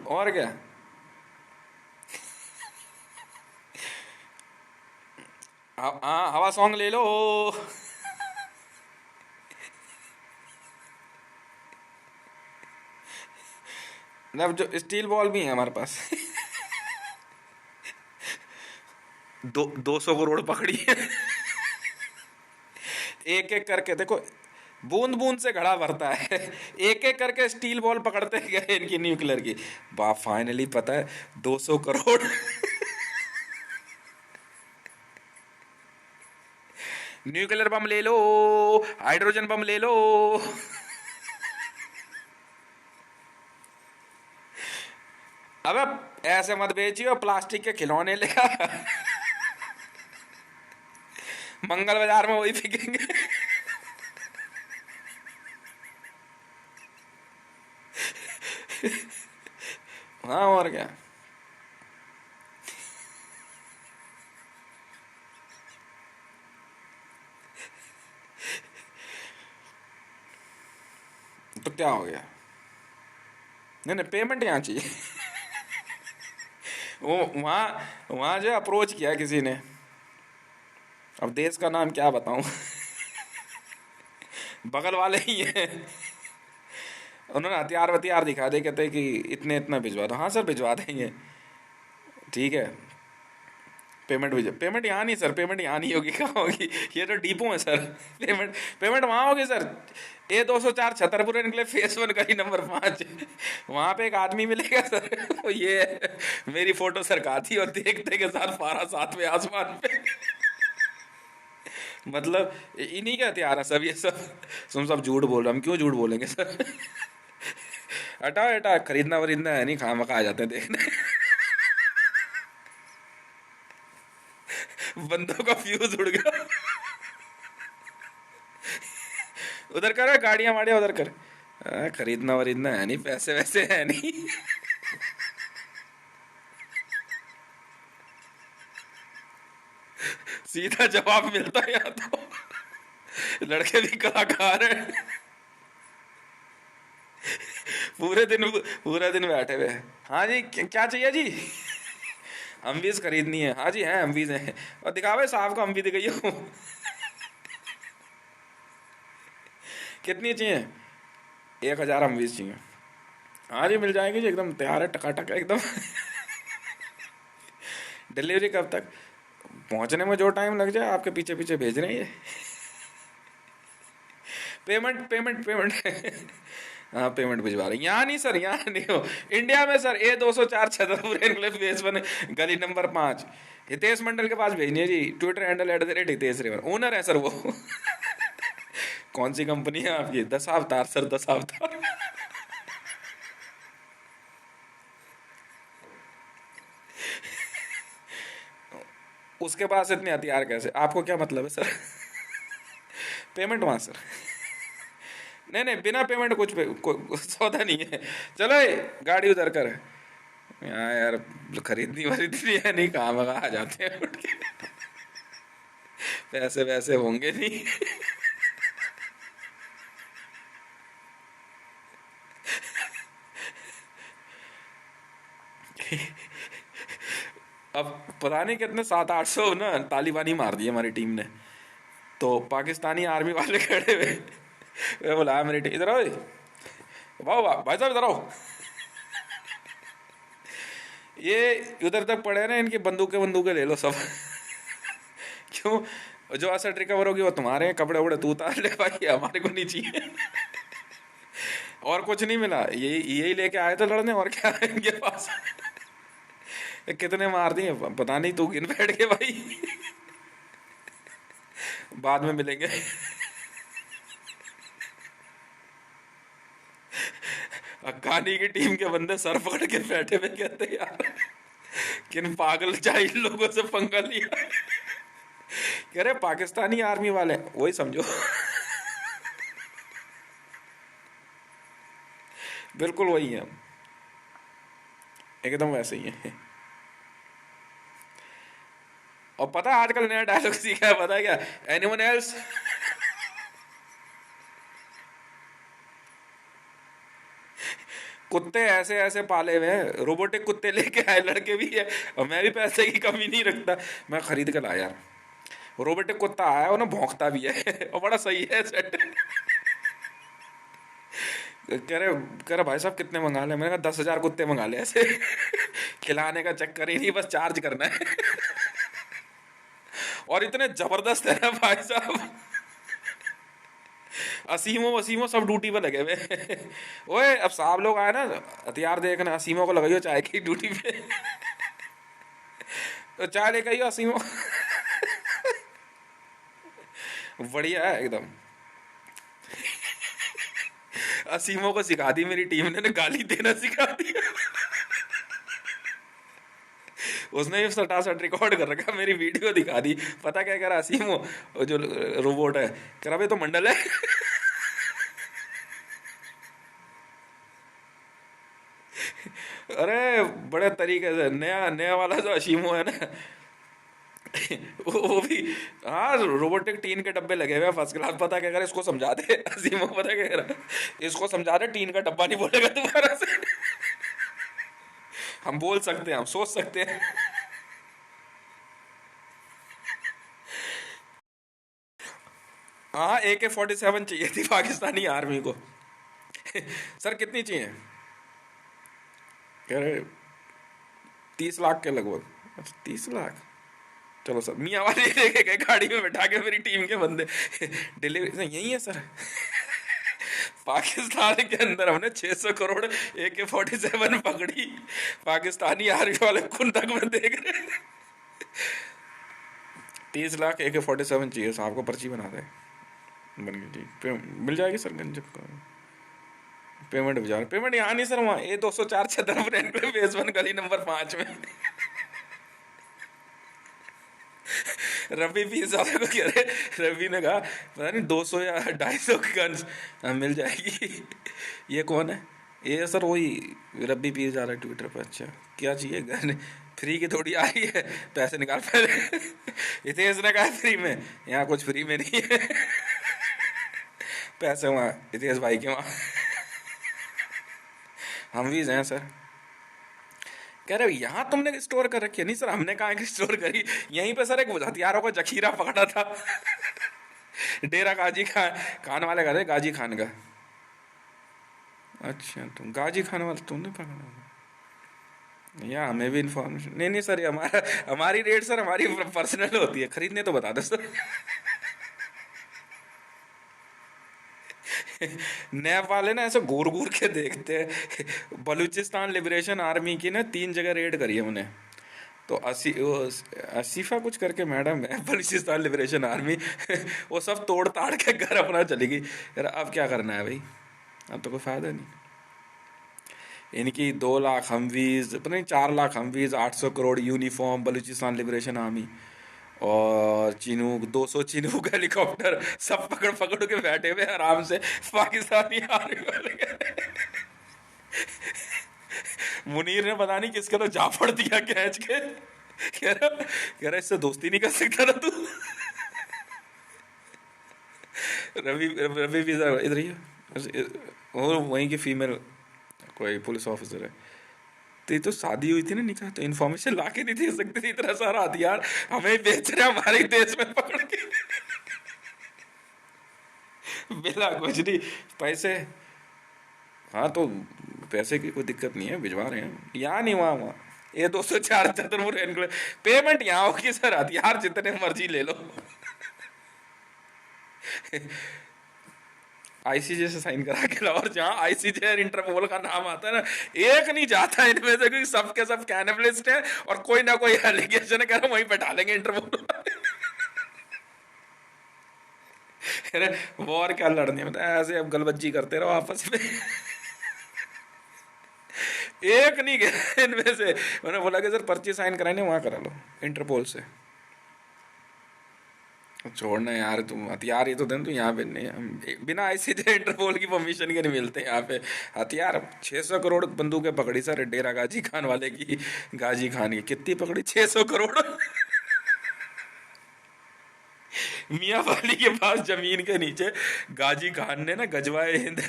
और क्या। हाँ हवा सॉन्ग ले लो। मतलब जो स्टील बॉल भी है हमारे पास। 200 करोड़ पकड़ी है। एक एक करके देखो, बूंद बूंद से घड़ा भरता है। एक एक करके स्टील बॉल पकड़ते गए इनकी न्यूक्लियर की। बा फाइनली पता है 200 करोड़। न्यूक्लियर बम ले लो, हाइड्रोजन बम ले लो। अबे ऐसे मत बेचियो, प्लास्टिक के खिलौने लेगा। मंगल बाजार में वही बिकेंगे। हाँ और क्या। तो क्या हो गया? नहीं नहीं, पेमेंट यहाँ चाहिए। वो वहाँ वहाँ जो अप्रोच किया किसी ने, अब देश का नाम क्या बताऊं। बगल वाले ही हैं। उन्होंने हथियार वथियार दिखा दे, कहते कि इतने इतना भिजवा दो। हाँ सर भिजवा देंगे, ठीक है। पेमेंट भी, पेमेंट यहाँ नहीं सर, पेमेंट यहाँ नहीं होगी, कहाँ होगी? ये तो डिपो है सर। पेमेंट पेमेंट वहाँ होगी सर। A204 छतरपुर निकले, फेस 1 गली नंबर 5। वहाँ पे एक आदमी मिलेगा सर। वो ये है, मेरी फोटो सरकाती और देखते के साथ 12 7 में आसमान पे। मतलब इन्हीं के हथियार हैं सब ये सब। तुम सब झूठ बोल रहे हो, हम क्यों झूठ बोलेंगे सर? हटाओ हटाओ, खरीदना वरीदना है नहीं, खामखा आ जाते हैं देखने। बंदों का फ्यूज उड़ गया। उधर कर, गाड़ियां वाड़ियां उधर कर। खरीदना वरीदना है नहीं, पैसे वैसे है नहीं। सीधा जवाब मिलता है यहाँ तो। लड़के भी कलाकार हैं। पूरे दिन बैठे हुए हैं। हाँ जी, क्या चाहिए जी? अम्वीज खरीदनी है। हाँ जी हैं, अम्वीज हैं। और दिखावे साहब को अम्वी दिखाइए। कितनी चाहिए? 1000 अम्वीज चाहिए। हाँ जी मिल जाएगी जी, एकदम तैयार है, टकाटक है एकदम। डिलीवरी कब तक? पहुंचने में जो टाइम लग जाए, आपके पीछे पीछे भेज रहे हैं ये। Payment payment payment. हाँ पेमेंट भिजवा रहे हैं। यहाँ नहीं सर, यहाँ नहीं हो। इंडिया में सर, A204 छतरपुर फेस 1 गली नंबर 5। हितेश मंडल के पास भेजनी है जी। ट्विटर हैंडल @हितेश रेवर, ओनर है सर वो। कौन सी कंपनी है आपकी? दशावतार सर, दशावतार। उसके पास इतने हथियार कैसे? आपको क्या मतलब है सर? पेमेंट वहां सर। नहीं नहीं, बिना पेमेंट कुछ सौदा नहीं है। चलो ये गाड़ी उधर कर। यहाँ यार खरीदनी वरीदनी है नहीं, कहाँ मगा आ जाते हैं उठ के। पैसे वैसे होंगे नहीं। अब पता नहीं कितने 700-800 ना तालिबानी मार दिए हमारी टीम ने। तो पाकिस्तानी आर्मी वाले खड़े हुए। मैं बोला मेरी टीम इधर आओ, वाह वाह भाई साहब इधर आओ। ये उधर तक पड़े ना, इनकी बंदूकें बंदूकें ले लो सब। क्यों? जो असट रिकवर होगी वो तुम्हारे हैं, कपड़े वपड़े तू उतार ले भाई, हमारे को नहीं चाहिए। और कुछ नहीं मिला, यही यही लेके आए थे लड़ने, और क्या है इनके पास? कितने मार दिए पता नहीं, तू गिन बैठ के भाई। बाद में मिलेंगे। अकानी की टीम के बंदे सर पकड़ के बैठे हुए, कहते यार किन पागल जाहिल लोगों से पंगा लिया। कह रहे पाकिस्तानी आर्मी वाले, वही समझो। बिल्कुल वही है, एकदम वैसे ही है। और पता है आजकल नया डायलॉग सीखा है, पता है क्या? Anyone else? कुत्ते ऐसे ऐसे पाले हुए हैं, रोबोटिक कुत्ते लेके आए लड़के भी है। और मैं भी पैसे की कमी नहीं रखता, मैं खरीद कर लाया यार। रोबोटिक कुत्ता आया, उन्हें भौंकता भी है। और बड़ा सही है सेट। कह रहे भाई साहब कितने मंगा ले, मैंने कहा 10,000 कुत्ते मंगा ले ऐसे। खिलाने का चक्कर ही नहीं, बस चार्ज करना है। और इतने जबरदस्त है ना भाई साहब, असीमो वसीमो सब ड्यूटी पे लगे हुए। ओए अब साहब लोग आए ना हथियार देखना, असीमो को लगाइयो चाय की ड्यूटी पे। तो चाय लेके आइयो असीमो। बढ़िया है एकदम। असीमो को सिखा दी मेरी टीम ने ना, गाली देना सिखा दिया। उसने भी सटासट रिकॉर्ड कर रखा, मेरी वीडियो दिखा दी। पता क्या कह रहा असीमो, वो जो रोबोट है, कह रहा भाई तो मंडल है। अरे बड़े तरीके से नया नया वाला जो असीमो है ना, वो भी, हाँ रोबोटिक टीन के डब्बे लगे हुए हैं फर्स्ट क्लास। पता क्या कर, इसको समझा दे असीमो, पता क्या कर, इसको समझा दे टीन का डब्बा नहीं बोलेगा दोबारा से। हम बोल सकते हैं, हम सोच सकते हैं। हाँ AK-47 चाहिए थी पाकिस्तानी आर्मी को। सर कितनी चाहिए, कह रहे 30 लाख के लगभग। अच्छा 30 लाख, चलो सर। मियाँ वाले लेके गए गाड़ी में बैठा के मेरी टीम के बंदे। डिलीवरी यही है सर। पाकिस्तान के अंदर हमने 600 करोड़ AK-47 पकड़ी, पाकिस्तानी आर्मी वाले खुद तक में देख रहे। 30 लाख AK-47 चाहिए साहब को, पर्ची बना दे। बन गई जी, मिल जाएगी सर गंज को। पेमेंट भी जा रहा, पेमेंट यहाँ नहीं सर, वहाँ A204 छतरपुर एनक्लेव फेज 1 गली नंबर 5 में। रवि भी साहब को कह रहे, रवि ने कहा पता नहीं 200 या 250 की गंज मिल जाएगी। ये कौन है, ये सर वही रवि पी जा रहा है ट्विटर पर। अच्छा क्या चाहिए गन, फ्री की थोड़ी आ रही है, पैसे निकाल पहले। हितेश ने कहा फ्री में, यहाँ कुछ फ्री में नहीं है। पैसे वहाँ हितेश भाई के वहाँ। हम भी हैं सर। कह रहे यहाँ तुमने स्टोर कर रखी है। नहीं सर हमने कहाँ स्टोर करी, यहीं पे सर एक हथियारों का जखीरा पकड़ा था। डेरा गाजी खान वाले का थे, गाजी खान का। अच्छा तुम गाजी खान वाले तुमने पकड़ा, या हमें भी इन्फॉर्मेशन नहीं। नहीं सर हमारा, हमारी रेट सर हमारी पर्सनल होती है, खरीदने तो बता दो सर। नैब वाले ना ऐसे घूर घूर के देखते हैं। बलूचिस्तान लिबरेशन आर्मी की ना 3 जगह रेड करी है उन्हें। तो असीफा कुछ करके मैडम है बलूचिस्तान लिबरेशन आर्मी। वो सब तोड़ ताड़ के घर अपना चलेगी। यार अब क्या करना है भाई, अब तो कोई फायदा नहीं। इनकी 2 लाख हमवीज, पता नहीं 4 lakh Humvees, 800 crore uniform Balochistan liberation army, और चिनूक 200 चिनूक हेलीकॉप्टर, सब पकड़ पकड़ के बैठे हुए आराम से पाकिस्तानी आर्मी वाले। मुनीर ने पता नहीं किसके तो जाफड़ दिया खींच के। कह रहा इससे दोस्ती नहीं कर सकता ना तू। रवि रवि भी इधर ही है, और वहीं की फीमेल कोई पुलिस ऑफिसर है। तो ये तो शादी हुई थी ना, निकाह, तो इन्फॉर्मेशन ला के नहीं दे सकती थी, इतना सारा हथियार हमें बेच रहे हमारे देश में पकड़ के। बिना कुछ नहीं, पैसे। हाँ तो पैसे की कोई दिक्कत नहीं है, भिजवा रहे हैं। यहाँ नहीं, वहाँ वहाँ A204 छतरपुर एनक्लेव। पेमेंट यहाँ होगी सर, हथियार जितने मर्जी ले लो। आईसीजे से साइन करा के लाओ, और जहाँ आईसीजे और इंटरपोल का नाम आता है ना, एक नहीं जाता इनमें से, क्योंकि सबके सब कैनिबलिस्ट हैं और कोई ना कोई एलिगेशन है, कह रहा वहीं बैठा लेंगे इंटरपोल। वॉर क्या लड़नी है, ऐसे अब गलबज्जी करते रहो आपस में। एक नहीं गया इनमें से। मैंने बोला कि सर पर्ची साइन कराने वहां करा लो इंटरपोल से। छोड़ना यार, तुम हथियार ही तो दें, तो यहाँ पे नहीं, बिना आईसीजे इंटरपोल की परमिशन के नहीं मिलते यहाँ पे हथियार। 600 करोड़ बंदूकें पकड़ी सर डेरा गाजी खान वाले की। गाजी खान की कितनी पकड़ी, 600 करोड़। मियाँ वाली के पास जमीन के नीचे गाजी खान ने ना गजवाए हिंद,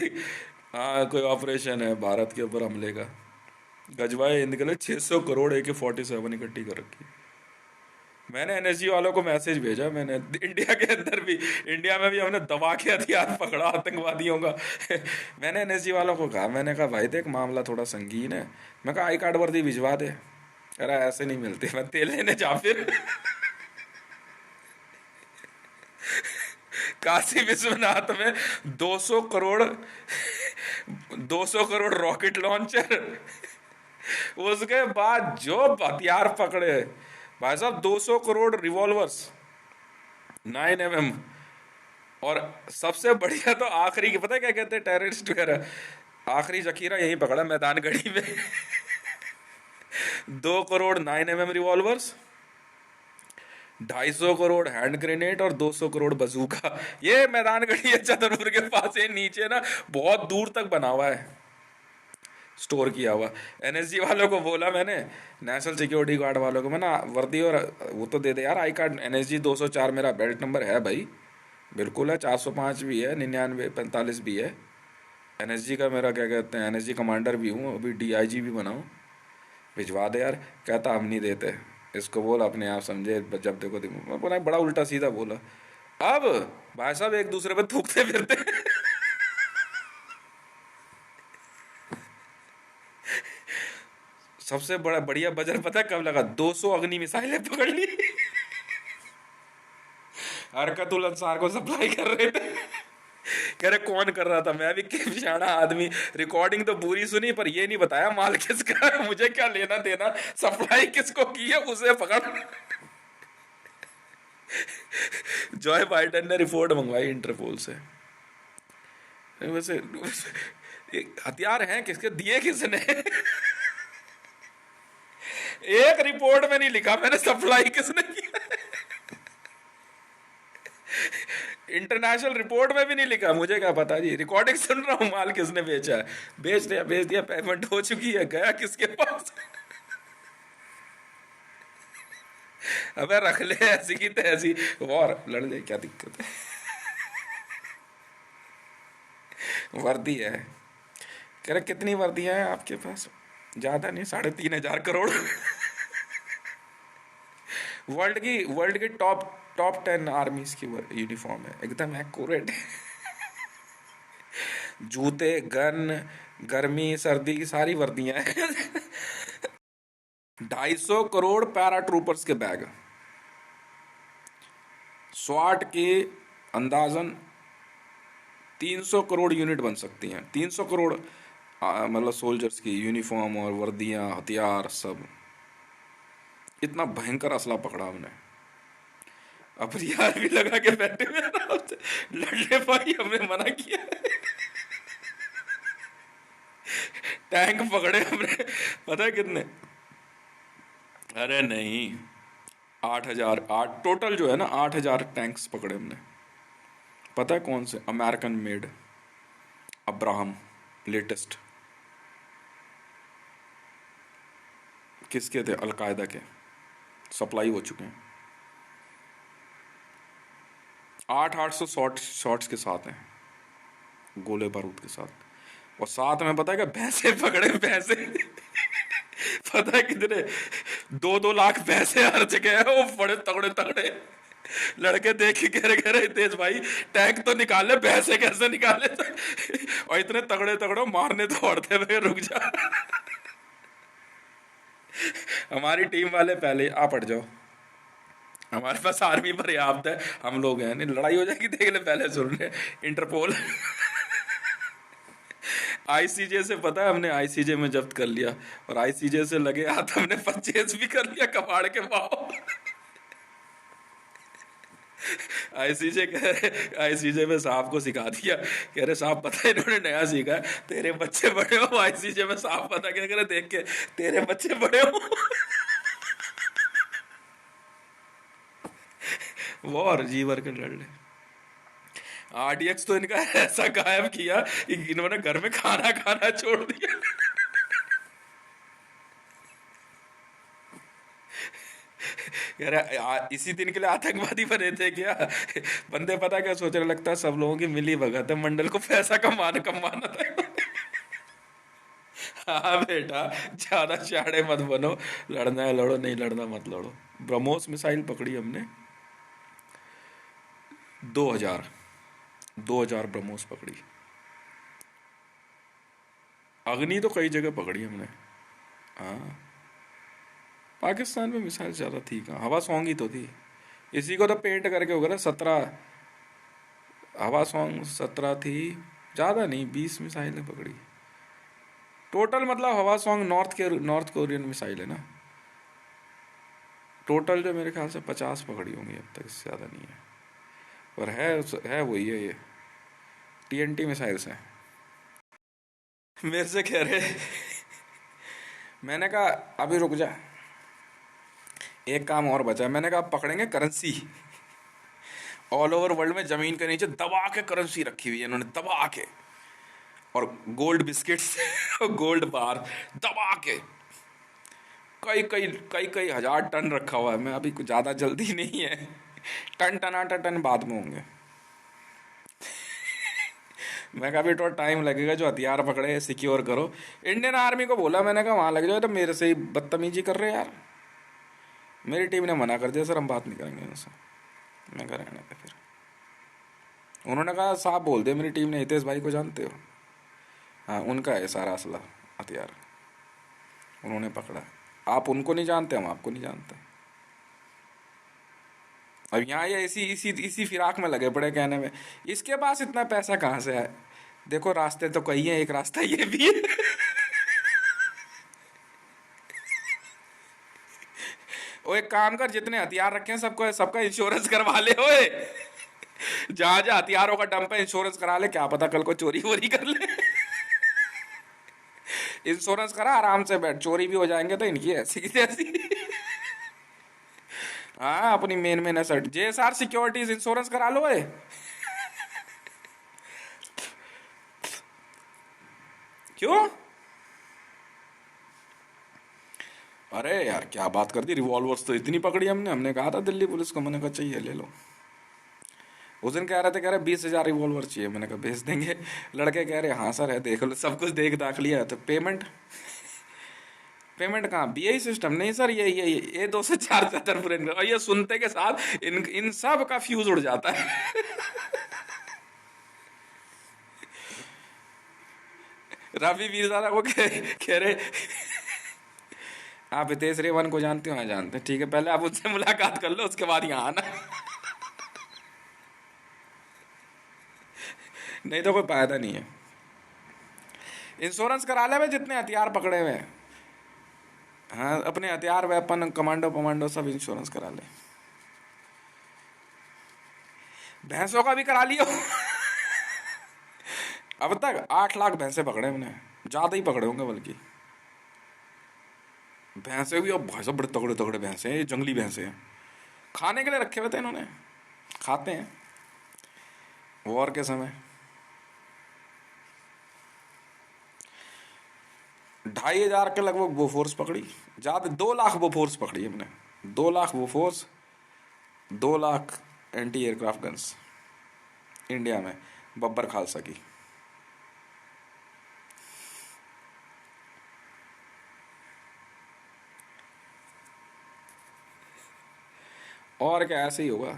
हाँ कोई ऑपरेशन है भारत के ऊपर हमले का, गजवाए हिंद के लिए 600 करोड़ AK-47 इकट्ठी कर रखी। मैंने एनएसजी वालों को मैसेज भेजा, मैंने इंडिया के अंदर भी, इंडिया में भी हमने दबा के हथियार पकड़ा आतंकवादियों का। मैंने एनएसजी वालों को कहा, मैंने कहा भाई देख मामला थोड़ा संगीन है, मैं कहा आई कार्ड वर्दी भिजवा दे। अरे ऐसे नहीं मिलते, मैं तेल लेने जा फिर। काशी विश्वनाथ में 200 करोड़, 200 करोड़ रॉकेट लॉन्चर, उसके बाद जो हथियार पकड़े भाई साहब, 200 करोड़ रिवॉल्वर्स 9 mm। और सबसे बढ़िया तो आखिरी की पता है क्या कहते हैं टेररिस्ट वगैरह, आखिरी जखीरा यहीं पकड़ा मैदान गढ़ी में। 2 crore 9 mm revolvers, 250 crore hand grenade और 200 करोड़ बजूका। ये मैदान गढ़ी है छतरपुर के पास, ये नीचे ना बहुत दूर तक बना हुआ है, स्टोर किया हुआ। एनएसजी वालों को बोला मैंने, नेशनल सिक्योरिटी गार्ड वालों को, मैंने वर्दी और वो तो दे दे यार, आई कार्ड एनएसजी 204 मेरा बेल्ट नंबर है भाई, बिल्कुल है, 405 भी है, 9945 भी है। एनएसजी का मेरा क्या कहते हैं, एनएसजी कमांडर भी हूँ, अभी डीआईजी भी बनाऊँ, भिजवा दे यार। कहता हम नहीं देते, इसको बोल अपने आप समझे, जब देखो देखो। मैं बोला बड़ा उल्टा सीधा बोला। अब भाई साहब एक दूसरे पे थूकते फिरते। सबसे बड़ा बढ़िया बजर पता है कब लगा, 200 अग्नि मिसाइलें पकड़ ली। हरकतुल अंसार को सप्लाई कर रहे थे। कह रहे कौन कर रहा था, मैं भी किशाना आदमी, रिकॉर्डिंग तो पूरी सुनी पर ये नहीं बताया माल किसका है, मुझे क्या लेना देना, सप्लाई किसको की है उसे पकड़। जॉय बाइडेन ने रिपोर्ट मंगवाई इंटरपोल से। वैसे हथियार हैं किसके, दिए किसने? एक रिपोर्ट में नहीं लिखा मैंने सप्लाई किसने किया। इंटरनेशनल रिपोर्ट में भी नहीं लिखा, मुझे क्या पता जी, रिकॉर्डिंग सुन रहा हूँ, माल किसने बेचा है, भेज दिया, पेमेंट हो चुकी है, गया किसके पास। अबे रख ले ऐसी की तैसी, और लड़ ले, क्या दिक्कत है। वर्दी है, कह रहे कितनी वर्दियां हैं आपके पास, ज्यादा नहीं, 3,500 करोड़। वर्ल्ड की टॉप टॉप 10 आर्मीज की यूनिफॉर्म है, एकदम एक्यूरेट। जूते, गन, गर्मी सर्दी की सारी वर्दियां हैं। 250 करोड़ पैरा ट्रूपर्स के बैग, स्वाट के अंदाजन 300 करोड़ यूनिट बन सकती हैं, 300 करोड़ मतलब सोल्जर्स की यूनिफॉर्म और वर्दियां, हथियार सब। इतना भयंकर असला पकड़ा हमने। अब यार भी लगा के बैठे हुए लड़ने भाई, हमने मना किया। टैंक पकड़े हमने, पता है कितने, अरे नहीं 8,000, 8 टोटल जो है ना, 8,000 टैंक्स पकड़े हमने। पता है कौन से, अमेरिकन मेड, अब्राहम लेटेस्ट। किसके थे, अलकायदा के, सप्लाई हो चुके हैं। 800 शॉट्स के साथ हैं, गोले बारूद के साथ। और साथ में पता है क्या, भैंसे पकड़े, भैंसे। पता है कितने, 2-2 लाख भैंसे हर जगह है, वो बड़े तगड़े तगड़े लड़के देख के कह रहे तेज भाई टैंक तो निकाले, भैंसे कैसे निकाले। और इतने तगड़े तगड़े मारने दौड़ते हुए, रुक जा। हमारी टीम वाले पहले आ पड़ जाओ, हमारे पास आर्मी पर्याप्त है, हम लोग हैं, नहीं लड़ाई हो जाएगी देख ले, पहले सुन रहे। इंटरपोल आईसीजे से, पता है हमने आईसीजे में जब्त कर लिया, और आईसीजे से लगे हाथ हमने परचेज भी कर लिया कबाड़ के भाव। आईसीजे में साहब को सिखा दिया, कह रहे साहब पता है इन्होंने नया सीखा है, तेरे बच्चे बड़े हो। आईसीजे में साहब पता क्या कह रहे, देख के तेरे बच्चे बड़े हो। वो और जी भर के लड़ ले। आरडीएक्स तो इनका ऐसा गायब किया कि इन्होंने घर में खाना खाना छोड़ दिया। यार इसी दिन के लिए आतंकवादी बने थे क्या बंदे, पता क्या सोचने लगता है, सब लोगों की मिली भगत है, मंडल को पैसा कमाना था। हाँ बेटा, ज्यादा चाड़े मत बनो। लड़ना है लड़ो, नहीं लड़ना मत लड़ो। ब्रह्मोस मिसाइल पकड़ी हमने 2000, 2000 ब्रह्मोस पकड़ी। अग्नि तो कई जगह पकड़ी हमने। हाँ, पाकिस्तान में मिसाइल ज्यादा थी कहाँ, हवा सॉन्ग ही तो थी। इसी को तो पेंट करके हो गया ना 17। हवा सॉन्ग 17 थी, ज्यादा नहीं, 20 मिसाइलें पकड़ी टोटल। मतलब हवा सॉन्ग नॉर्थ कोरियन मिसाइल है ना। टोटल जो मेरे ख्याल से 50 पकड़ी होंगी अब तक, इससे ज़्यादा नहीं है। पर है वही है ये, TNT मिसाइल्स हैं। मेरे से कह रहे, मैंने कहा अभी रुक जा, एक काम और बचा है। मैंने कहा पकड़ेंगे करेंसी। ऑल ओवर वर्ल्ड में जमीन के नीचे दबा के करेंसी रखी हुई है इन्होंने, दबा के। और गोल्ड बिस्किट्स और गोल्ड बार दबा के कई कई कई कई हजार टन रखा हुआ है। मैं अभी कुछ ज़्यादा जल्दी नहीं है, टन टनाटा टन बाद में होंगे। मैं कहा अभी तो टाइम लगेगा, जो हथियार पकड़े सिक्योर करो। इंडियन आर्मी को बोला मैंने, कहा वहाँ लग जाओ। तो मेरे से ही बदतमीजी कर रहे यार। मेरी टीम ने मना कर दिया, सर हम बात नहीं करेंगे उनसे। मैं कह रहने दे फिर। उन्होंने कहा साहब बोल दिया मेरी टीम ने, हितेश भाई को जानते हो? हाँ, उनका है सारा असला हथियार, उन्होंने पकड़ा। आप उनको नहीं जानते, हम आपको नहीं जानते। अब यहाँ ये इसी इसी इसी फिराक में लगे पड़े कहने में, इसके पास इतना पैसा कहाँ से है। देखो रास्ते तो कई हैं, एक रास्ता ये भी है। ओ एक काम कर, जितने हथियार रखे हैं सबको सबका इंश्योरेंस करवा ले ओए। जहां जहां हथियारों का डंप है इंश्योरेंस करा ले, क्या पता कल को चोरी वोरी कर ले। इंश्योरेंस करा, आराम से बैठ, चोरी भी हो जाएंगे तो इनकी ऐसी की ऐसी। हाँ, अपनी main main asset JSR securities insurance करा लो ए। क्यों? अरे यार क्या बात कर दी, रिवॉल्वर्स तो इतनी पकड़ी हमने। हमने कहा था दिल्ली पुलिस को, मैंने कहा चाहिए ले लो। उस दिन कह रहे थे, कह रहे 20,000 रिवॉल्वर चाहिए। मैंने कहा भेज देंगे। लड़के कह रहे हाँ सर है, देख लो सब कुछ देख दाख लिया। तो पेमेंट, पेमेंट कहाँ, BI सिस्टम नहीं सर, ये 2 से 4 पूरे। और ये सुनते के साथ इन इन सब का फ्यूज उड़ जाता है। रवि वीरजारा को कह रहे आप हितेश रेवन को जानते हो? हाँ जानते हैं। ठीक है, पहले आप उनसे मुलाकात कर लो, उसके बाद यहाँ आना। नहीं तो कोई फायदा नहीं है। इंश्योरेंस करा ले भाई, जितने हथियार पकड़े हुए हैं। हाँ, अपने हथियार, वेपन, कमांडो पमांडो सब इंश्योरेंस करा ले। भैंसों का भी करा लियो। अब तक 8 लाख भैंसे पकड़े हमने, ज्यादा ही पकड़े होंगे बल्कि। भैंसे भी अब भाई साहब बड़े तगड़े तगड़े भैंसे हैं, ये जंगली भैंसे हैं। खाने के लिए रखे हुए थे इन्होंने, खाते हैं वॉर के समय। 2,500 के लगभग बोफोर्स पकड़ी, ज्यादा 2 लाख बोफोर्स पकड़ी हमने। 2 lakh Bofors, 2 lakh anti aircraft guns India में, बब्बर खालसा की। और क्या, ऐसे ही होगा।